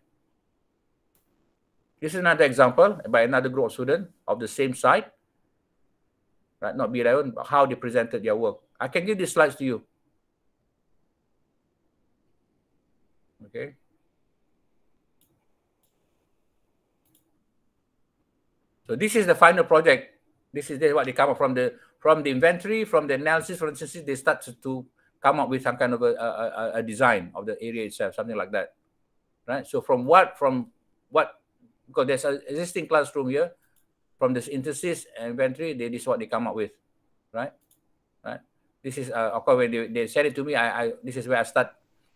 This is another example by another group of students of the same site, right? Not B11, but how they presented their work. I can give these slides to you. Okay. So this is the final project. This is what they come up from the inventory, from the analysis, from the synthesis. They start to come up with some kind of a design of the area itself, something like that, right? So from what, because there's an existing classroom here, from the synthesis and inventory, this is what they come up with, right? this is of course when they said it to me, this is where I start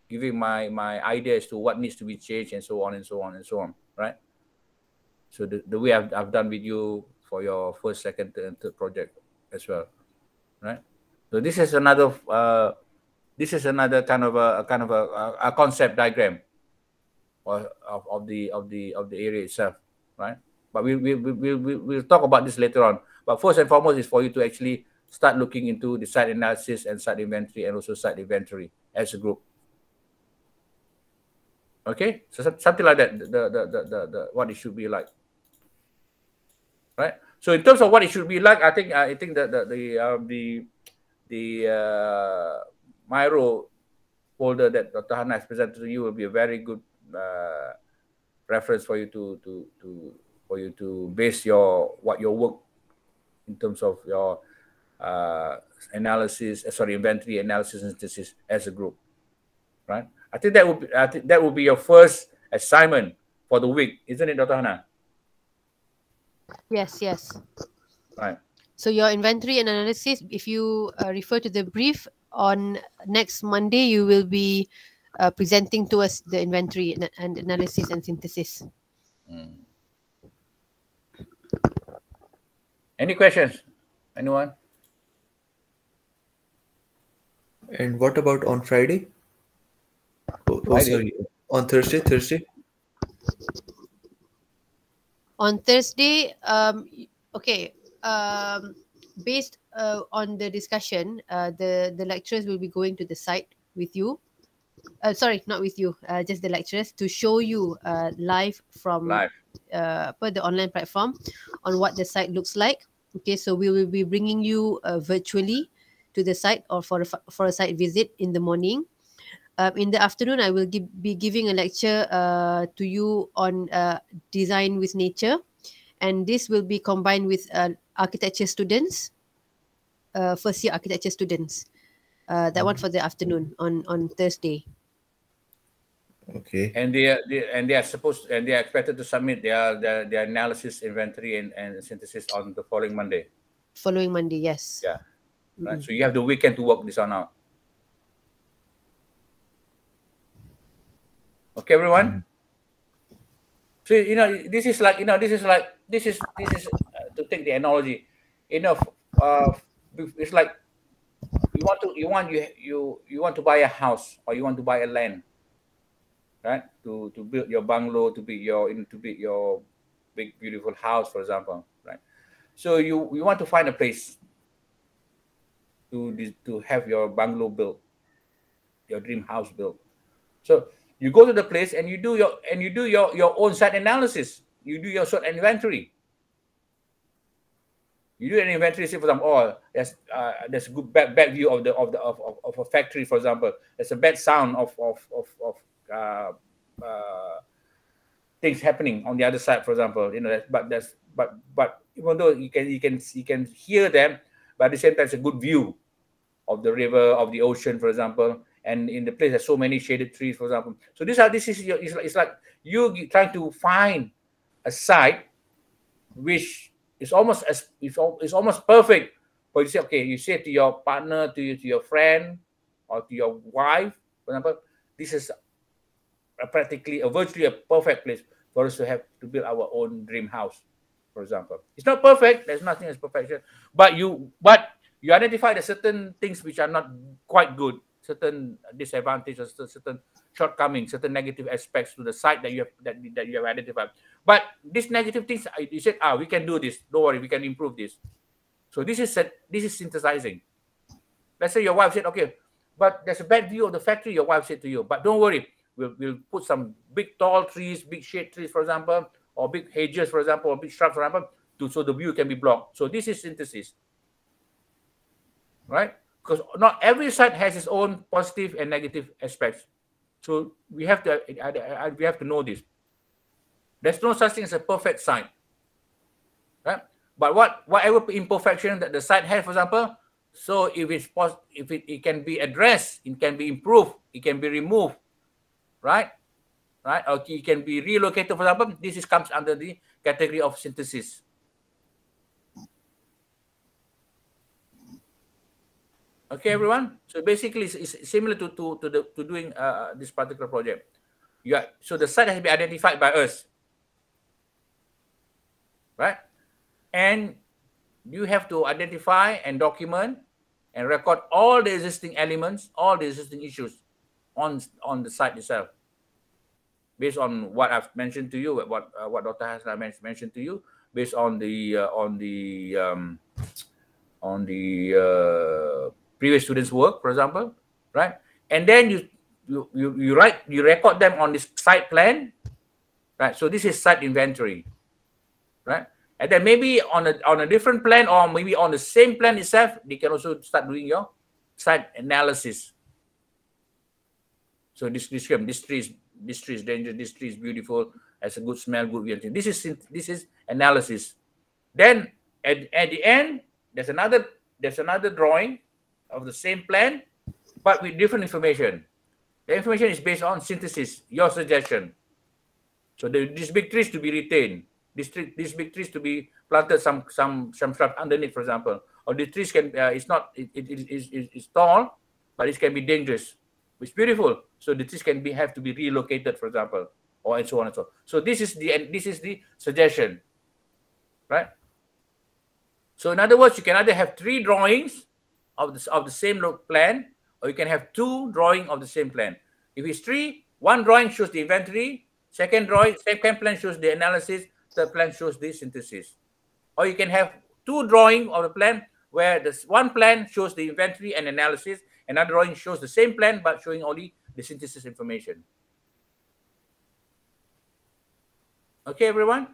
giving my ideas to what needs to be changed and so on and so on and so on, right? So the way I've done with you for your first, second, and third project as well, right? So this is another kind of a concept diagram of the area itself, right? But we'll talk about this later on. But first and foremost is for you to actually start looking into the site analysis and site inventory and also site inventory as a group. Okay, so something like that. The what it should be like, right? So in terms of what it should be like, I think that the Miro folder that Dr. Hannah has presented to you will be a very good reference for you to base your work in terms of your inventory analysis and synthesis as a group, right? I think that would be your first assignment for the week, isn't it, Dr. Hannah? Yes. Right. So your inventory and analysis, if you refer to the brief on next Monday, you will be presenting to us the inventory and analysis and synthesis. Any questions? Anyone? And what about on Friday? Friday? Sorry, on Thursday. On Thursday, okay, based on the discussion, the lecturers will be going to the site with you. Sorry, not with you, just the lecturers, to show you live from per the online platform on what the site looks like. Okay, so we will be bringing you virtually to the site or for a site visit in the morning. In the afternoon, I will be giving a lecture to you on design with nature, and this will be combined with architecture students, first year architecture students. That one for the afternoon on Thursday. Okay. And they are expected to submit their analysis, inventory, and synthesis on the following Monday. Following Monday, yes. Yeah. Right. So you have the weekend to work this one out. Okay, everyone. So this is to take the analogy. It's like you want to buy a house or you want to buy a land, right? To build your bungalow, to build your big beautiful house, for example, right? So you want to find a place to have your bungalow built, your dream house built. So you go to the place and you do your own site analysis. You do your sort of inventory. You do an inventory. Say, for example, there's a good bad view of a factory, for example. There's a bad sound of things happening on the other side, for example. But even though you can hear them, but at the same time, it's a good view of the river, of the ocean, for example. And in the place, there's so many shaded trees, for example. So it's like you trying to find a site which is almost perfect. For you say, okay, you say to your partner, to your friend, or to your wife, for example, this is virtually a perfect place for us to build our own dream house, for example. It's not perfect. There's nothing as perfection, but you identify the certain things which are not quite good, certain disadvantages, certain shortcomings, certain negative aspects to the site that you have identified. But these negative things, you said, we can do this. Don't worry, we can improve this. So this is synthesizing. Let's say your wife said, okay, but there's a bad view of the factory. Your wife said to you, but don't worry, we'll put some big tall trees, big shade trees, for example, or big hedges, for example, or big shrubs, for example, so the view can be blocked. So this is synthesis, right? Because not every site has its own positive and negative aspects. So we have to know this. There's no such thing as a perfect site, right? But whatever imperfection that the site has, for example, so if it can be addressed, it can be improved, it can be removed, right? Or it can be relocated, for example. This comes under the category of synthesis. Okay, everyone. So basically, it's similar to doing this particular project. So the site has been identified by us, right? And you have to identify and document and record all the existing elements, all the existing issues on the site itself, based on what I've mentioned to you, what Dr. Hasna mentioned to you, based on the previous students' work, for example, right? And then you record them on this site plan, right? So this is site inventory, right? And then maybe on a different plan, or maybe on the same plan itself, they can also start doing your site analysis. So this tree is dangerous, this tree is beautiful, has a good smell, good view. This is analysis. Then at the end, there's another drawing of the same plan, but with different information. The information is based on synthesis, your suggestion. So these big trees to be retained. These big trees to be planted some shrubs underneath, for example. Or the trees can it's tall, but it can be dangerous. It's beautiful. So the trees have to be relocated, for example, or and so on and so on. So this is the suggestion, right? So in other words, you can either have 3 drawings of the same plan, or you can have 2 drawings of the same plan. If it's 3, 1 drawing shows the inventory, second plan shows the analysis, third plan shows the synthesis. Or you can have 2 drawings of the plan where this one plan shows the inventory and analysis, another drawing shows the same plan but showing only the synthesis information. Okay, everyone?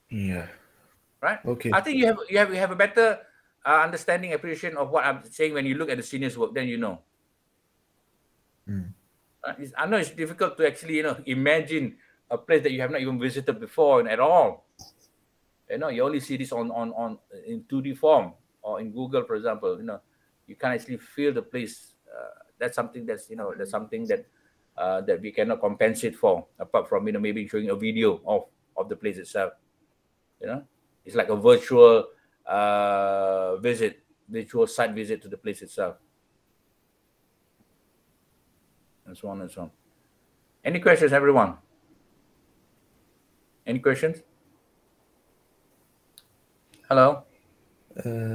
Yeah. Right? Okay. I think you have a better understanding, appreciation of what I'm saying when you look at the seniors' work. Then you know. I know it's difficult to actually imagine a place that you have not even visited before at all. You only see this on in 2D form or in Google, for example. You can't actually feel the place. That's something that's something that that we cannot compensate for, apart from maybe showing a video of the place itself. It's like a virtual virtual site visit to the place itself, and so on and so on. Any questions, everyone? Any questions? Hello?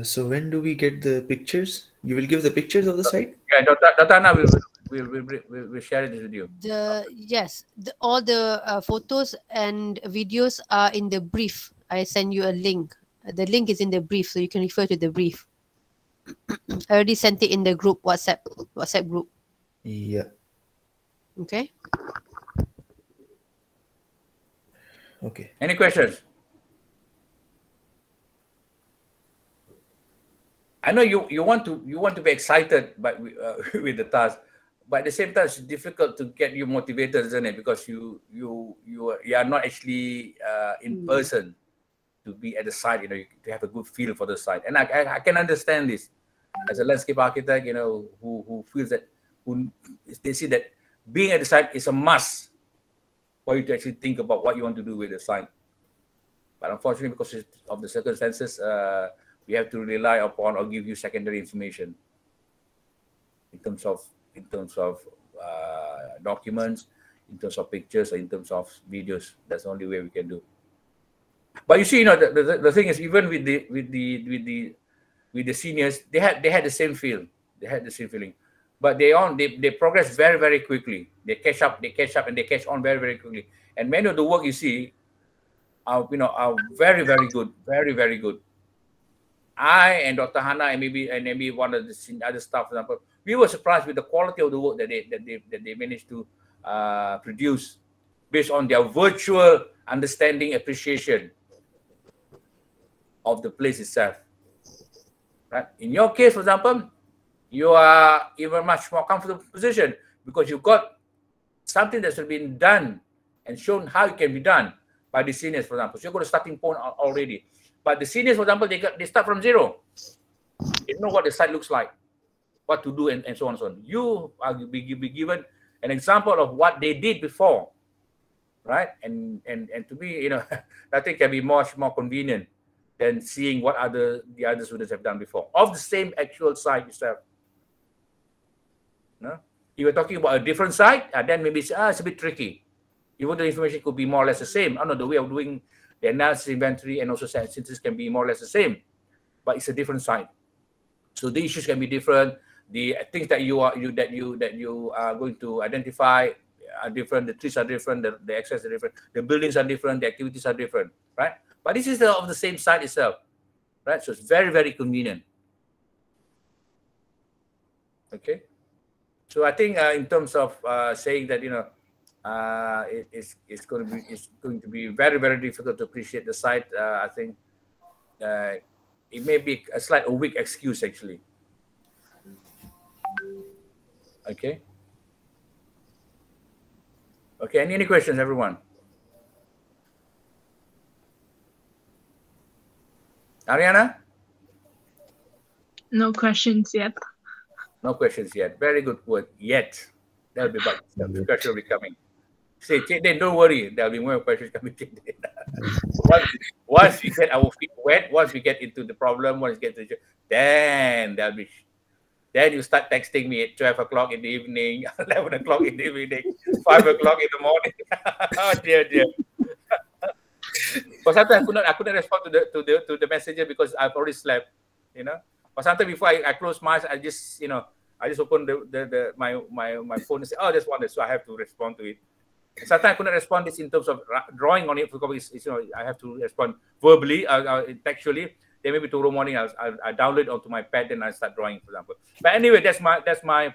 So when do we get the pictures? You will give the pictures of the site? Yeah, Dr. Anna will share it with you. All the photos and videos are in the brief. I send you a link. The link is in the brief, so you can refer to the brief. I already sent it in the group WhatsApp group. Yeah. Okay. Okay. Any questions? I know you want to be excited with the task, but at the same time it's difficult to get you motivated, isn't it? Because you are not actually in person to be at the site. To have a good feel for the site, and I can understand this as a landscape architect. Who feels that they see that being at the site is a must for you to actually think about what you want to do with the site. But unfortunately, because of the circumstances, we have to rely upon or give you secondary information in terms of documents, in terms of pictures, or in terms of videos. That's the only way we can do. But you see, the thing is, even with the seniors, they had the same feel. They had the same feeling. But they progress very, very quickly. They catch up, and they catch on very, very quickly. And many of the work you see are very, very good, very, very good. I and Dr. Hannah and maybe one of the other staff, for example, we were surprised with the quality of the work that they managed to produce based on their virtual understanding, appreciation of the place itself. Right? In your case, for example, you are in a much more comfortable position because you've got something that's been done and shown how it can be done by the seniors, for example. So you've got a starting point already. But the seniors, for example, they start from zero. They know what the site looks like, what to do, and so on and so on. You are be given an example of what they did before, right? And to me, nothing can be much more convenient than seeing what the other students have done before of the same actual site itself. No? If you're talking about a different site, then maybe it's a bit tricky. Even the information could be more or less the same. I know the way of doing the analysis, inventory, and also synthesis can be more or less the same, but it's a different site. So the issues can be different. The things that you are going to identify are different. The trees are different. The access are different. The buildings are different. The activities are different, right? But this is of the same site itself, right? So it's very, very convenient. Okay. So I think in terms of saying that it's going to be very, very difficult to appreciate the site. I think it may be a weak excuse actually. Okay. Okay. Any questions, everyone? Ariana? No questions yet. No questions yet. Very good word. Yet. That'll be about the question will be coming. Say, then don't worry. There'll be more questions coming. Once we get our feet wet, once we get into the problem, once we get to then then you start texting me at 12 o'clock in the evening, 11 o'clock in the evening, 5 o'clock in the morning. Oh dear. But sometimes I couldn't respond to the messenger because I've already slept, But sometimes before I close my eyes, I just open my phone and say, oh, there's one, so I have to respond to it. And sometimes I couldn't respond this in terms of drawing on it because I have to respond verbally, textually. Then maybe tomorrow morning I download it onto my pad and I start drawing, for example. But anyway, that's my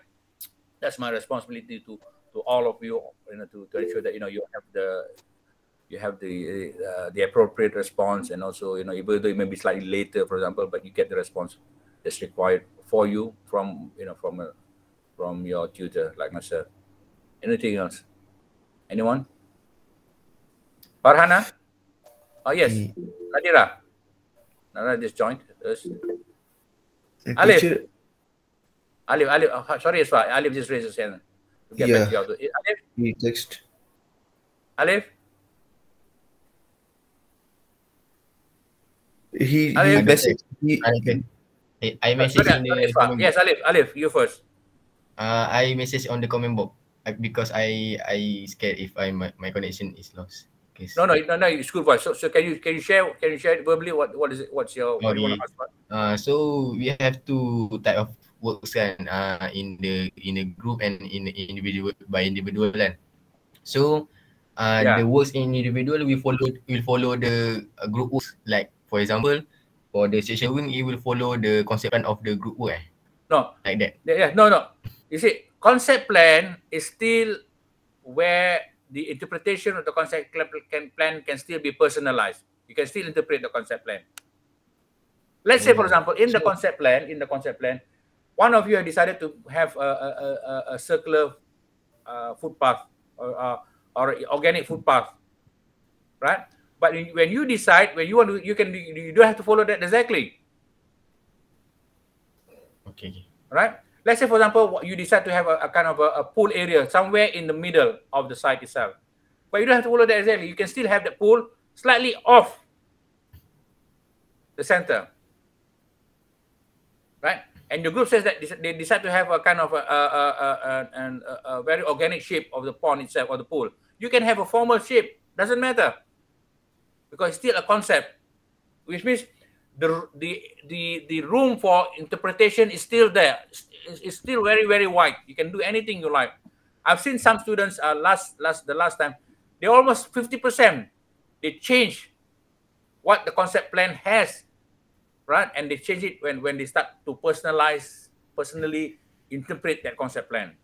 responsibility to all of you, to ensure that you have the appropriate response, and also even though it may be slightly later, for example, but you get the response that's required for you from your tutor like myself. Anything else? Anyone? Farhana? Oh yes, Nadira. Nadira just joined us. Alif. Sorry, Isfa. Alif just raised his hand. Get back to you. Alif? He text. Alif? He messaged. I message in the comment yes, box. Alif, you first. I message on the comment box because I scared if my connection is lost. Okay. No, it's good voice. So can you share it verbally? What is it? What's your what do you want to ask about? So we have two type of works in the group and in the individual kan. So the works in individual will follow the group works. Like for example, for the section wing, it will follow the concept plan of the group work. No, like that. Yeah, no. You see, concept plan is still where the interpretation of the concept plan can still be personalized. You can still interpret the concept plan. Let's say, for example, in the concept plan, one of you have decided to have a circular footpath or organic footpath, right? But when you decide, when you want to, you don't have to follow that exactly. Okay. Right? Let's say, for example, you decide to have a kind of a pool area somewhere in the middle of the site itself. But you don't have to follow that exactly. You can still have the pool slightly off the center. Right? And the group says that they decide to have a kind of a very organic shape of the pond itself or the pool. You can have a formal shape. Doesn't matter. Because it's still a concept. Which means the room for interpretation is still there. It's still very, very wide. You can do anything you like. I've seen some students the last time, they almost 50%. They change what the concept plan has, right? And they change it when they start to personally interpret that concept plan.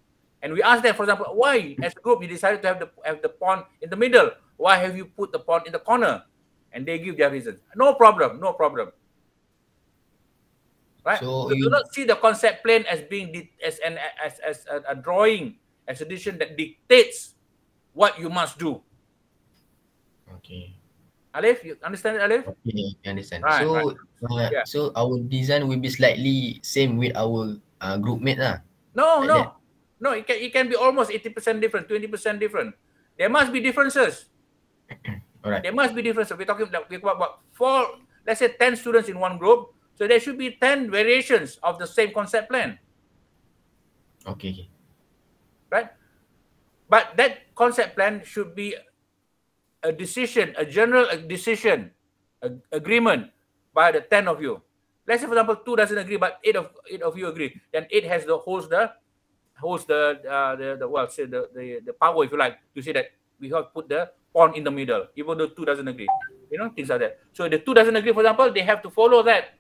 And we ask them, for example, why as a group you decided to have the pond in the middle? Why have you put the pond in the corner? And they give their reasons. No problem. Right? So you do not see the concept plan as being as a drawing, as a decision that dictates what you must do. Okay. Alif, you understand it, Alif? Okay, I understand. Right, So our design will be slightly same with our group mate lah. No. It can be almost 80% different, 20% different. There must be differences. Alright. There must be differences. We're talking about let's say 10 students in one group, so there should be 10 variations of the same concept plan. Okay. Right? But that concept plan should be a decision, a general decision, agreement by the 10 of you. Let's say, for example, 2 doesn't agree, but 8 of you agree. Then 8 has the power, if you like, to say that we have to put the pawn in the middle, even though 2 doesn't agree. You know, things like that. So the 2 doesn't agree, for example, they have to follow that.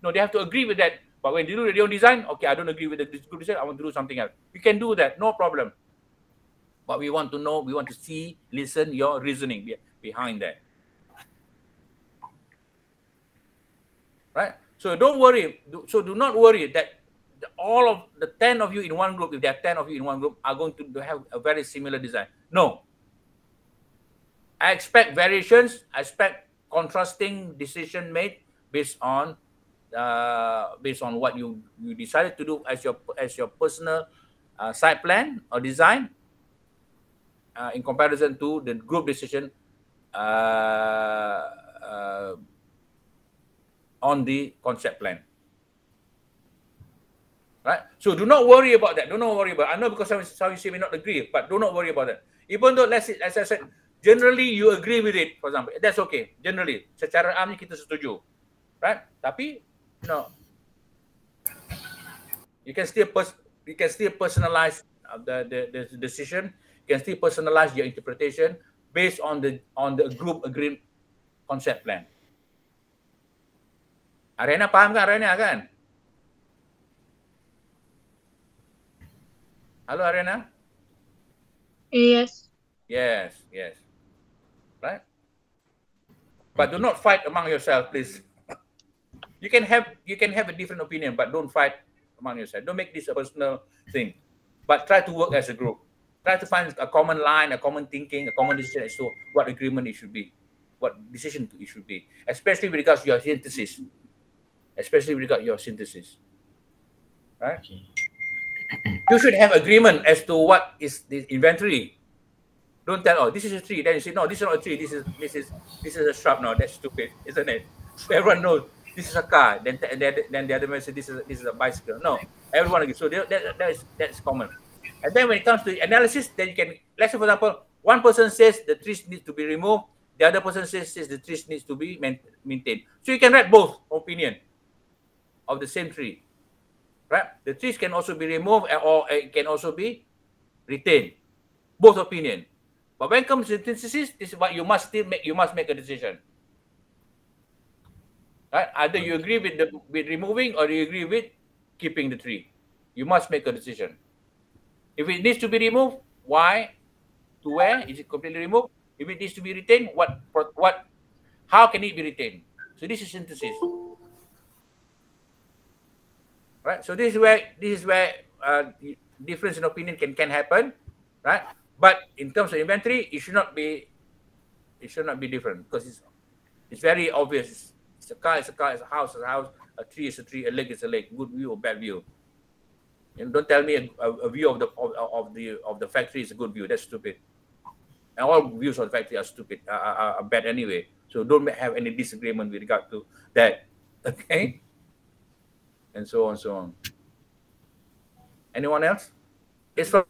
No, they have to agree with that. But when they do their own design, okay, I don't agree with the group design, I want to do something else. You can do that, no problem. But we want to know, we want to see, listen, your reasoning behind that. Right? So don't worry. So do not worry that all of the 10 of you in one group, if there are 10 of you in one group, are going to have a very similar design. No. I expect variations. I expect contrasting decision made based on what you decided to do as your personal site plan or design, in comparison to the group decision on the concept plan. Right? So do not worry about that. Do not worry about it. I know because some you say may not agree, but do not worry about that. Even though, let's say, as I said, generally you agree with it, for example, that's okay. Generally, secara amnya kita setuju. Right? Tapi, no. You can still personalize the decision. You can still personalize your interpretation based on the group agreed concept plan. Arena paham kan? Arena kan? Halo Arena? Yes. Yes. Right? But do not fight among yourself, please. You can have a different opinion, but don't fight among yourself. Don't make this a personal thing. But try to work as a group. Try to find a common line, a common thinking, a common decision as to what agreement it should be, what decision it should be, especially with regards to your synthesis. Right? Okay. You should have agreement as to what is the inventory. Don't tell, oh, this is a tree. Then you say, no, this is not a tree. This is a shrub. No, that's stupid, isn't it? So everyone knows this is a car. Then the other man says this is a bicycle. No, everyone agrees. So that's common. And then when it comes to analysis, then you can, let's say for example, one person says the trees need to be removed. The other person says the trees needs to be maintained. So you can write both opinion of the same tree. Right? The trees can also be removed or it can also be retained. Both opinion. But when it comes to synthesis, this is what you must still make. You must make a decision. Right? Either you agree with removing or you agree with keeping the tree. You must make a decision. If it needs to be removed, why? To where? Is it completely removed? If it needs to be retained, how can it be retained? So this is synthesis. Right? So this is where difference in opinion can happen, right? But in terms of inventory, it should not be different because it's very obvious. It's a car, it's a house, a tree is a tree, a leg is a leg, good view or bad view. And don't tell me a view of the factory is a good view. That's stupid. And all views of the factory are stupid, are bad anyway. So don't have any disagreement with regard to that. Okay? And so on. Anyone else? It's from.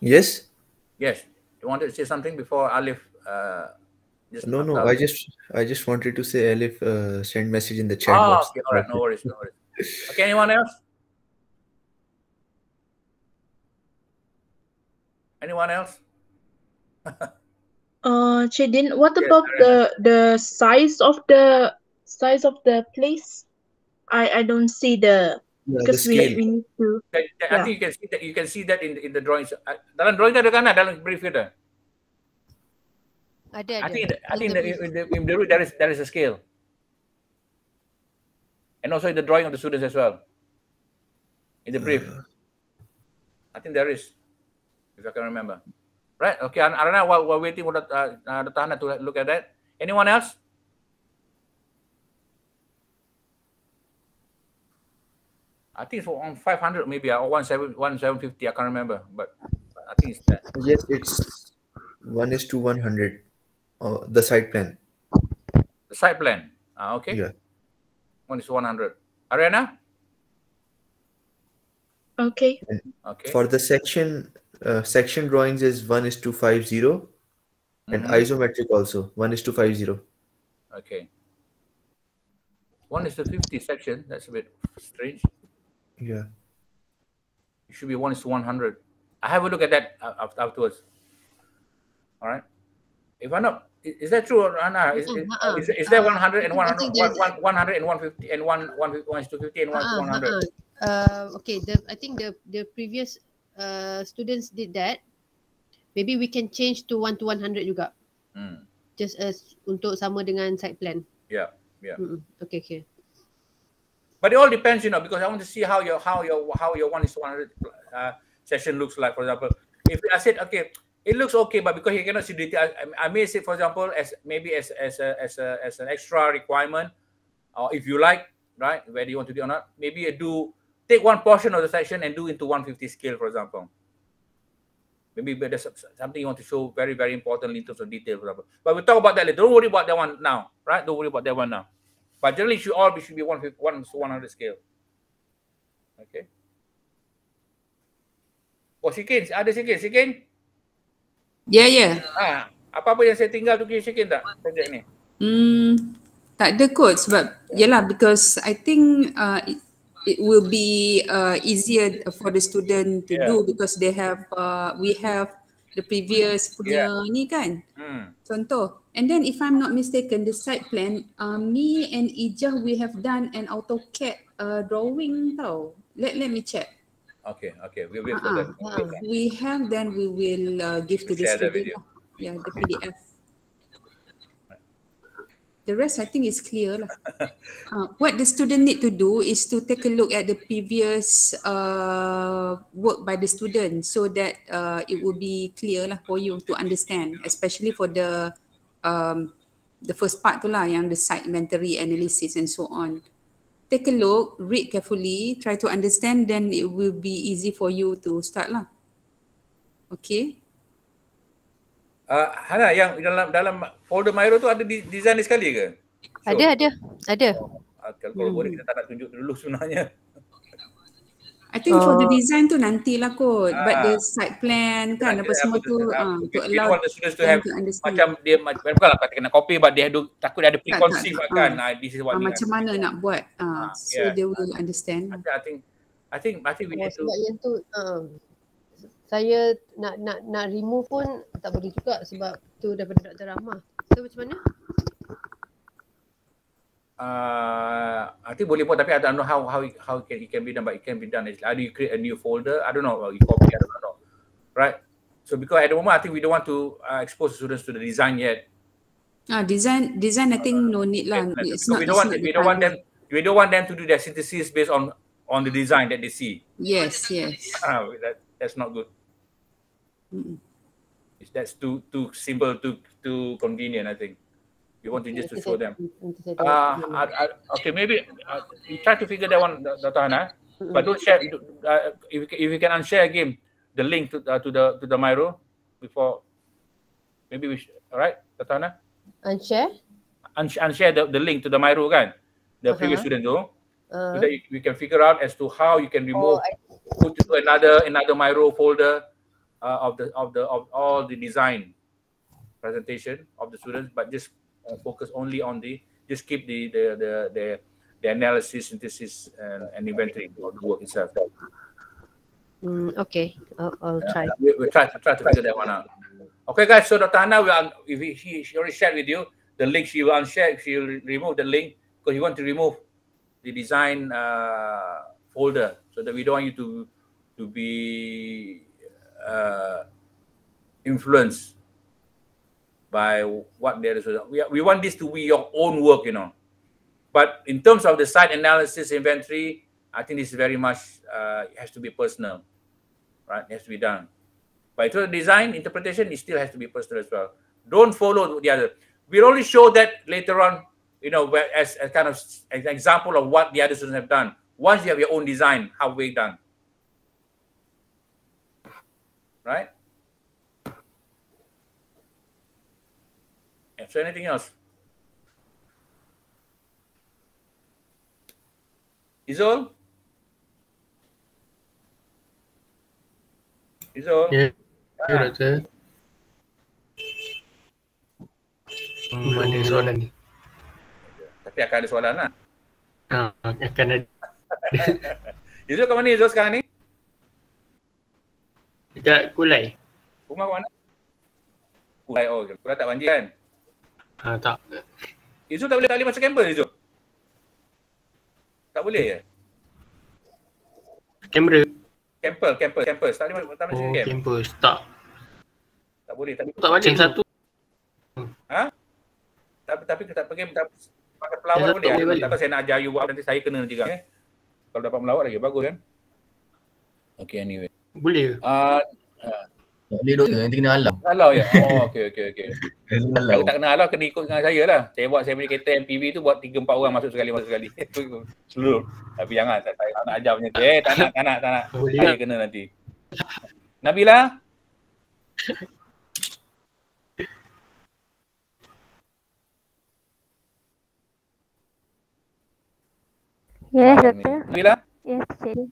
Yes. Yes. You wanted to say something before Alif? No. I just wanted to say Alif send message in the chat box. Okay. All right. No worries. Okay. Anyone else? Anyone else? Chidin, what Yes, about Arena. the size of the place? I don't see the because we need to. I think you can see that in the drawings. Dalam drawing ada kan? Dalam brief kita. Ada. I think in the root there is a scale, and also in the drawing of the students as well. In the brief, I think there is, if I can remember. Right? Okay, Arana, while we're waiting for Tahana to look at that. Anyone else? I think it's on 500 maybe, or 1750. I can't remember, but I think it's that. Yes, it's 1:100 The site plan. The site plan. Okay. Yeah. 1:100. Ariana? Okay. Okay. For the section drawings is 1:50, and isometric also 1:50. Okay. 1:50 section. That's a bit strange. Yeah. It should be 1:100. I have a look at that afterwards. All right. If I'm not, is that true, Anna? Is there 100 and 100, 100 and 150 and 1:50 and 1:100? Okay. I think the previous students did that. Maybe we can change to 1:100 juga. Just as untuk sama dengan site plan. Yeah. Okay. But it all depends, because I want to see how your 1:100 session looks like. For example, if I said, okay, it looks okay, but because you cannot see detail, I may say, for example, as an extra requirement, or if you like, right, whether you want to do or not, maybe you take one portion of the section and do into 150 scale, for example. Maybe there's something you want to show very, very importantly in terms of detail, for example. But we'll talk about that later. Don't worry about that one now, right? Don't worry about that one now. But generally, should be 100 scale. Okay. Oh, Shikin, ada Shikin? Ya. Apa-apa yang saya tinggal tu Shikin tak projek ni? Tak ada kot sebab yalah, because I think it will be easier for the student to do because they have we have the previous punya ni kan. Contoh. And then if I'm not mistaken, the site plan, me and Ijah, we have done an AutoCAD drawing tau. Let me check. Okay. We will for that. We have, then we will give to the student. Yeah, the PDF. The rest I think is clear lah. What the student need to do is to take a look at the previous work by the student so that it will be clear lah for you to understand, especially for the first part tu lah, yang the site inventory analysis and so on. Take a look, read carefully, try to understand, then it will be easy for you to start lah. Okay. Hana, yang dalam folder Miro tu ada design ni sekali ke? Ada. Kalau boleh kita tak nak tunjuk dulu sebenarnya. I think for the design tu nantilah kot, but the site plan kan apa semua tu to allow the students to have macam dia bukanlah kata kena copy, but dia takut dia ada preconceived kan. This is what macam mana nak buat. So they will understand. I think we need to. Sebab yang tu saya nak remove pun tak boleh juga sebab tu daripada Dr. Rahmah. So macam mana? I think boleh buat, tapi I don't know how it can be done, but it can be done. Either you create a new folder, I don't know, or you copy, I don't know, right? So because at the moment I think we don't want to expose the students to the design yet. Design I think no need lah. We don't want them to do their synthesis based on the design that they see. Yes. That's not good. That's too simple, too convenient, I think. We want to just to show them. Okay, maybe you try to figure that one, Dr. Hana, but don't share. If you can unshare again the link to the Miro before, maybe we all right, Dr. Hana? Unshare the link to the Miro kan, the previous student too, so that we can figure out as to how you can remove, put to another Miro folder of all the design presentation of the students, but just focus only on just keep the analysis, synthesis, and inventory of the work itself. Okay, I'll try. We'll try to figure that one out. Okay, guys. So Dr. Hana, she already shared with you the link. She will unshare. She will remove the link because you want to remove the design folder, so that we don't want you to be influenced by what there is. We want this to be your own work, But in terms of the site analysis, inventory, I think this is very much, it has to be personal, right? It has to be done. But in terms of design, interpretation, it still has to be personal as well. Don't follow the other. We'll only show that later on, as a kind of an example of what the other students have done. Once you have your own design, how we done. Right? So anything else? Izul? Izul? Ya, Doktor. Ada soalan ni. Tapi akan ada soalan lah. Akan ada. Izul kat mana Izul sekarang ni? Dekat Kulai. Rumah kat mana? Kulai, oh Kulai tak banjir kan? Tak. Izul tak boleh masuk kampus Izul? Tak boleh ya? Kamera. Campus. Tak boleh masuk camp? Campus. Tak. Tak boleh. Tak balik satu. Ha? Tapi tak pergi pakai pelawat boleh. Tak saya nak ajar you buat nanti saya kena juga. Okay? Kalau dapat melawat lagi bagus kan? Okay, anyway. Boleh. Boleh doktor, nanti kena halau. Halau ya? Oh, okay. Kalau tak kena halau, kena ikut dengan saya lah. Saya punya kereta MPV tu buat 3-4 orang masuk sekali. Seluruh. Tapi jangan, tak nak ajar macam tu. Tak nak. Saya kena nanti. Nabila? Yes, Doktor. Nabila? Yes, Cikgu.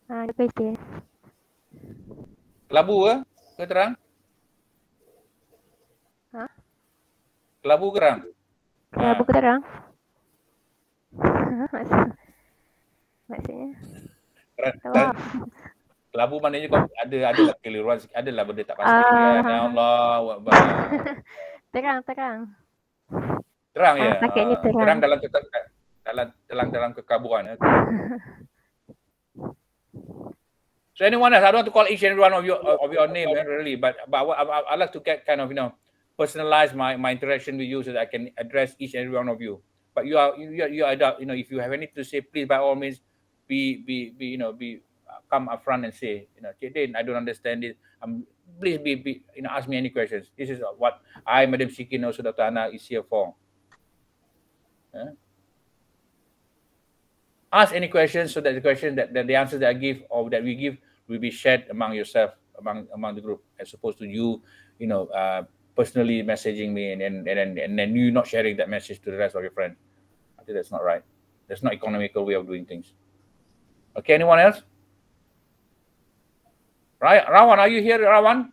Ada question. Kelabu ke terang? Kelabu ke terang? Kelabu ke terang? Maksudnya? Kelabu maknanya kau ada keliruan sikit, adalah benda tak pasti kan. Ya Allah. Terang ya. Sakitnya terang. Terang dalam kekaburan. So anyone else, I don't want to call each and every one of your name really, but I like to get kind of personalize my interaction with you so that I can address each and every one of you. But you are if you have anything to say, please by all means be come up front and say, Cik Din, I don't understand it. Please be ask me any questions. This is what I, Madam Shikin, also Dr. Ana is here for. Ask any questions so that the question that the answer that I give or that we give will be shared among yourself, among the group, as opposed to you, personally messaging me and then you not sharing that message to the rest of your friends. I think that's not right. That's not economical way of doing things. Okay, anyone else? Right, Rawan, are you here, Rawan?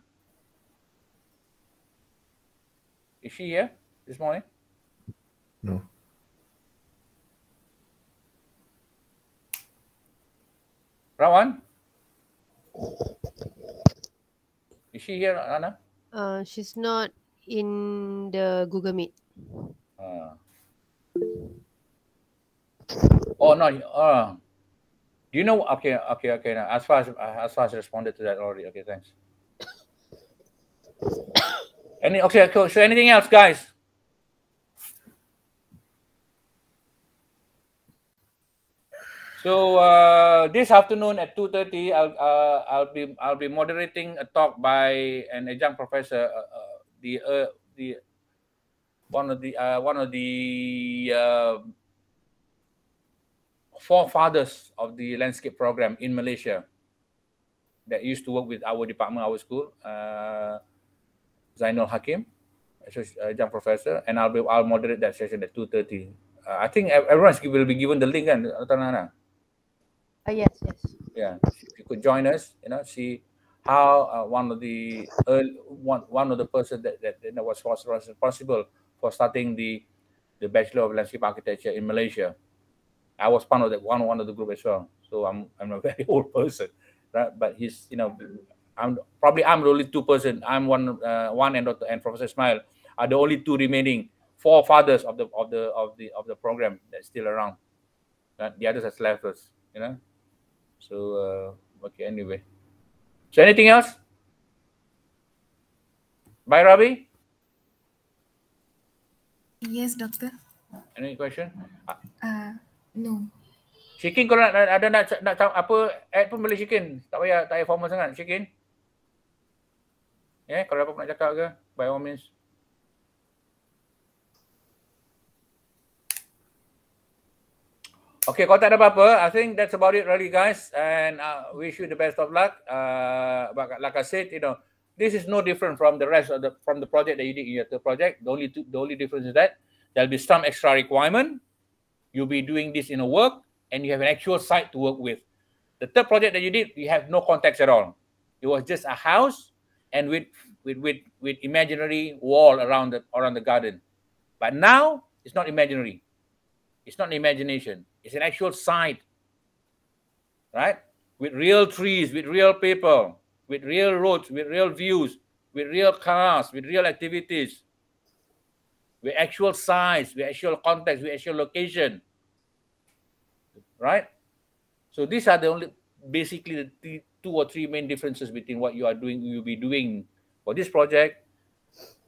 Is she here this morning? No. Rawan? Is she here, Anna? She's not in the Google Meet. Oh no. Do you know? Okay. Now, as far as I responded to that already. Okay, thanks. Okay, cool. So anything else, guys? So this afternoon at 2:30, I'll be moderating a talk by an adjunct professor, one of the forefathers of the landscape program in Malaysia that used to work with our department, our school, Zainul Hakim, adjunct professor, and I'll moderate that session at 2:30. I think everyone will be given the link, kan, Tanana? Yes. Yeah, if you could join us, see how one of the person that was responsible for starting the Bachelor of Landscape Architecture in Malaysia. I was part of that one of the group as well. So I'm a very old person, right? But he's I'm the only two person. I'm one and Professor Ismail are the only two remaining forefathers of the program that's still around. Right? The others has left us, So okay, anyway. So anything else? Bye, Ravi. Yes, Doctor. Any question? No. Shikin, kalau nak apa add pun boleh Shikin. Tak payah formal sangat, Shikin. Kalau apa nak cakap ke, by all means. Okay, kalau tak ada apa-apa, I think that's about it really, guys. And wish you the best of luck. Like I said, this is no different from the rest of the project that you did in your third project. The only difference is that there'll be some extra requirement. You'll be doing this in a work, and you have an actual site to work with. The third project that you did, you have no context at all. It was just a house and with imaginary wall around the garden. But now it's not imaginary. It's not imagination. It's an actual site, right? With real trees, with real people, with real roads, with real views, with real cars, with real activities, with actual size, with actual context, with actual location, right? So these are basically the 2 or 3 main differences between what you'll be doing for this project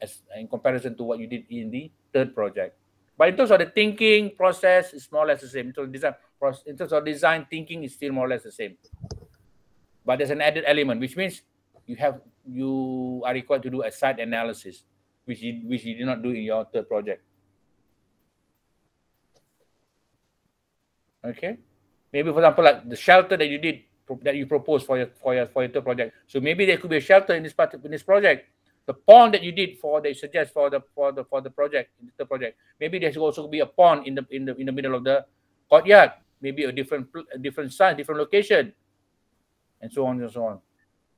as in comparison to what you did in the third project. But in terms of the thinking process, it's more or less the same. In terms of design thinking, is still more or less the same. But there's an added element, which means you are required to do a site analysis, which you did not do in your third project. Okay, maybe for example, like the shelter that you proposed for your third project. So maybe there could be a shelter in this project. The pond that you did they suggest for the project in the third project. Maybe there should also be a pond in the middle of the courtyard. Maybe a different size, different location, and so on and so on.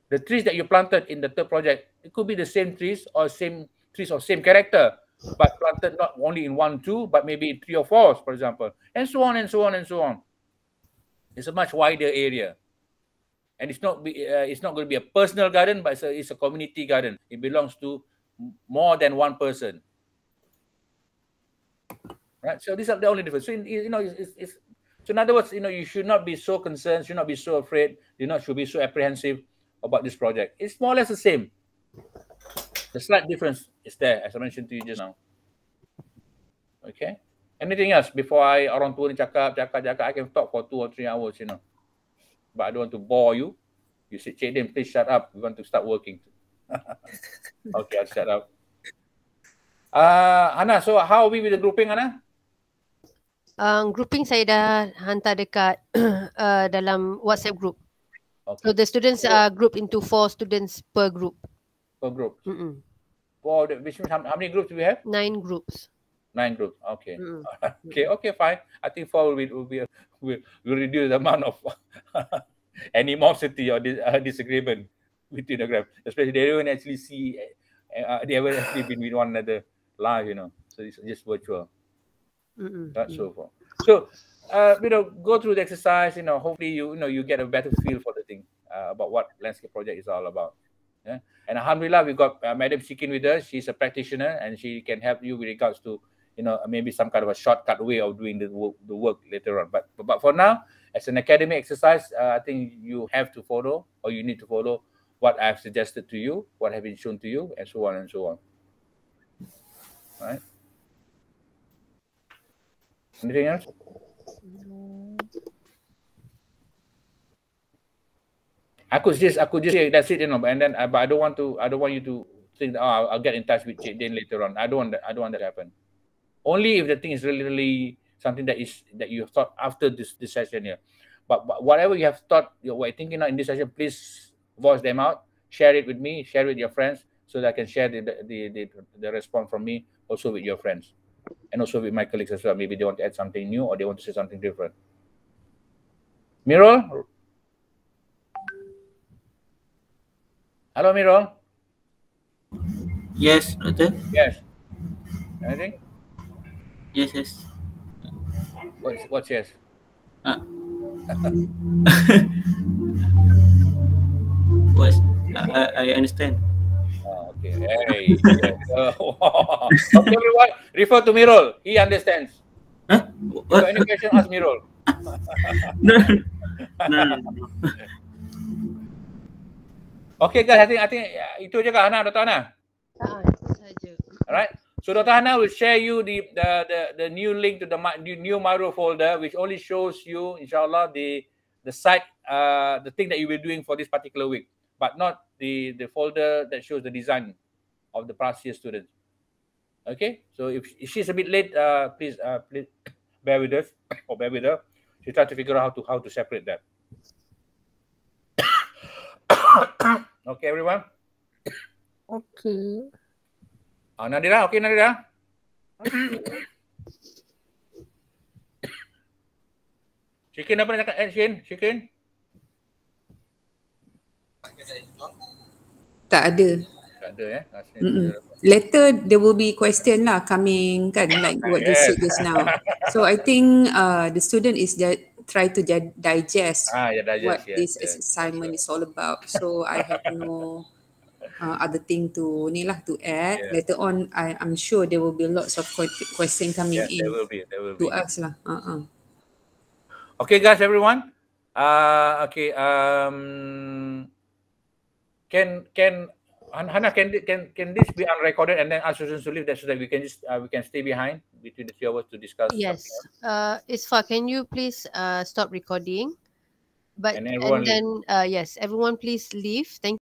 The trees that you planted in the third project, it could be the same trees or same trees of same character, but planted not only in 1, 2, but maybe in 3 or 4, for example, and so on and so on and so on. It's a much wider area, and it's not going to be a personal garden, but it's a community garden. It belongs to more than one person, right? So these are the only difference. So so in other words, you should not be so concerned, should not be so afraid, should be so apprehensive about this project. It's more or less the same. The slight difference is there, as I mentioned to you just now. Okay. Anything else before orang tua ni cakap? I can talk for 2 or 3 hours, but I don't want to bore you. You said, Cik Din, please shut up. We want to start working. Okay, I'll shut up. Hannah, so how are we with the grouping, Hannah? Grouping saya dah hantar dekat dalam WhatsApp group. Okay. So the students are grouped into 4 students per group. Per group. Which means how many groups do we have? 9 groups. 9 groups. Okay. Okay, fine. I think 4 will reduce the amount of animosity or disagreement between the groups. Especially they don't actually see, they haven't actually been with one another live, So it's just virtual. That's so far. So, go through the exercise. Hopefully you get a better feel for the thing about what landscape project is all about. Yeah? And alhamdulillah, we got Madam Shikin with us. She's a practitioner, and she can help you with regards to maybe some kind of a shortcut way of doing the work later on. But for now, as an academic exercise, I think you have to follow, or you need to follow what I've suggested to you, what have been shown to you, and so on and so on. All right. Anything else? I could just say that's it, and then but I don't want you to think that, I'll get in touch with Cik Din later on. I don't want that to happen. Only if the thing is really something that you have thought after this session here. But whatever you have thought, you're thinking in this session, please voice them out, share it with me, share it with your friends, so that I can share the response from me also with your friends, and also with my colleagues as well. Maybe they want to add something new, or they want to say something different. Mirol? Hello, Mirol? Yes, Doctor. Yes. Anything? Yes. What's yes? What? I understand. Okay. Hey. Okay, everyone. Refer to Mirol. He understands. Huh? What? Any question? Ask Mirol. No. Okay, guys. I think itu je kah, Hannah, Dr. Hannah? Saja. Alright. So Dr. Hannah will share you the new link to the new Miro folder, which only shows you, inshallah, the site, the thing that you will be doing for this particular week, but not the folder that shows the design of the past year students. Okay. So if she's a bit late, please bear with us or bear with her. She try to figure out how to separate that. Okay, everyone. Okay. Nadira, okay Nadira? Shikin apa nak cakap? Shikin? Tak ada. Tak ada Later there will be question lah coming kan, like what they said just now. So I think the student is try to digest what this assignment is all about. So I have no other thing to add. Later on, I'm sure there will be lots of question coming in. There will be. To us lah. Okay, guys, everyone. Okay. Can Hannah, can this be unrecorded and then ask Susan to leave that so that we can stay behind between the 3 hours to discuss? Yes. Isfa, can you please stop recording? But and then yes, everyone please leave. Thank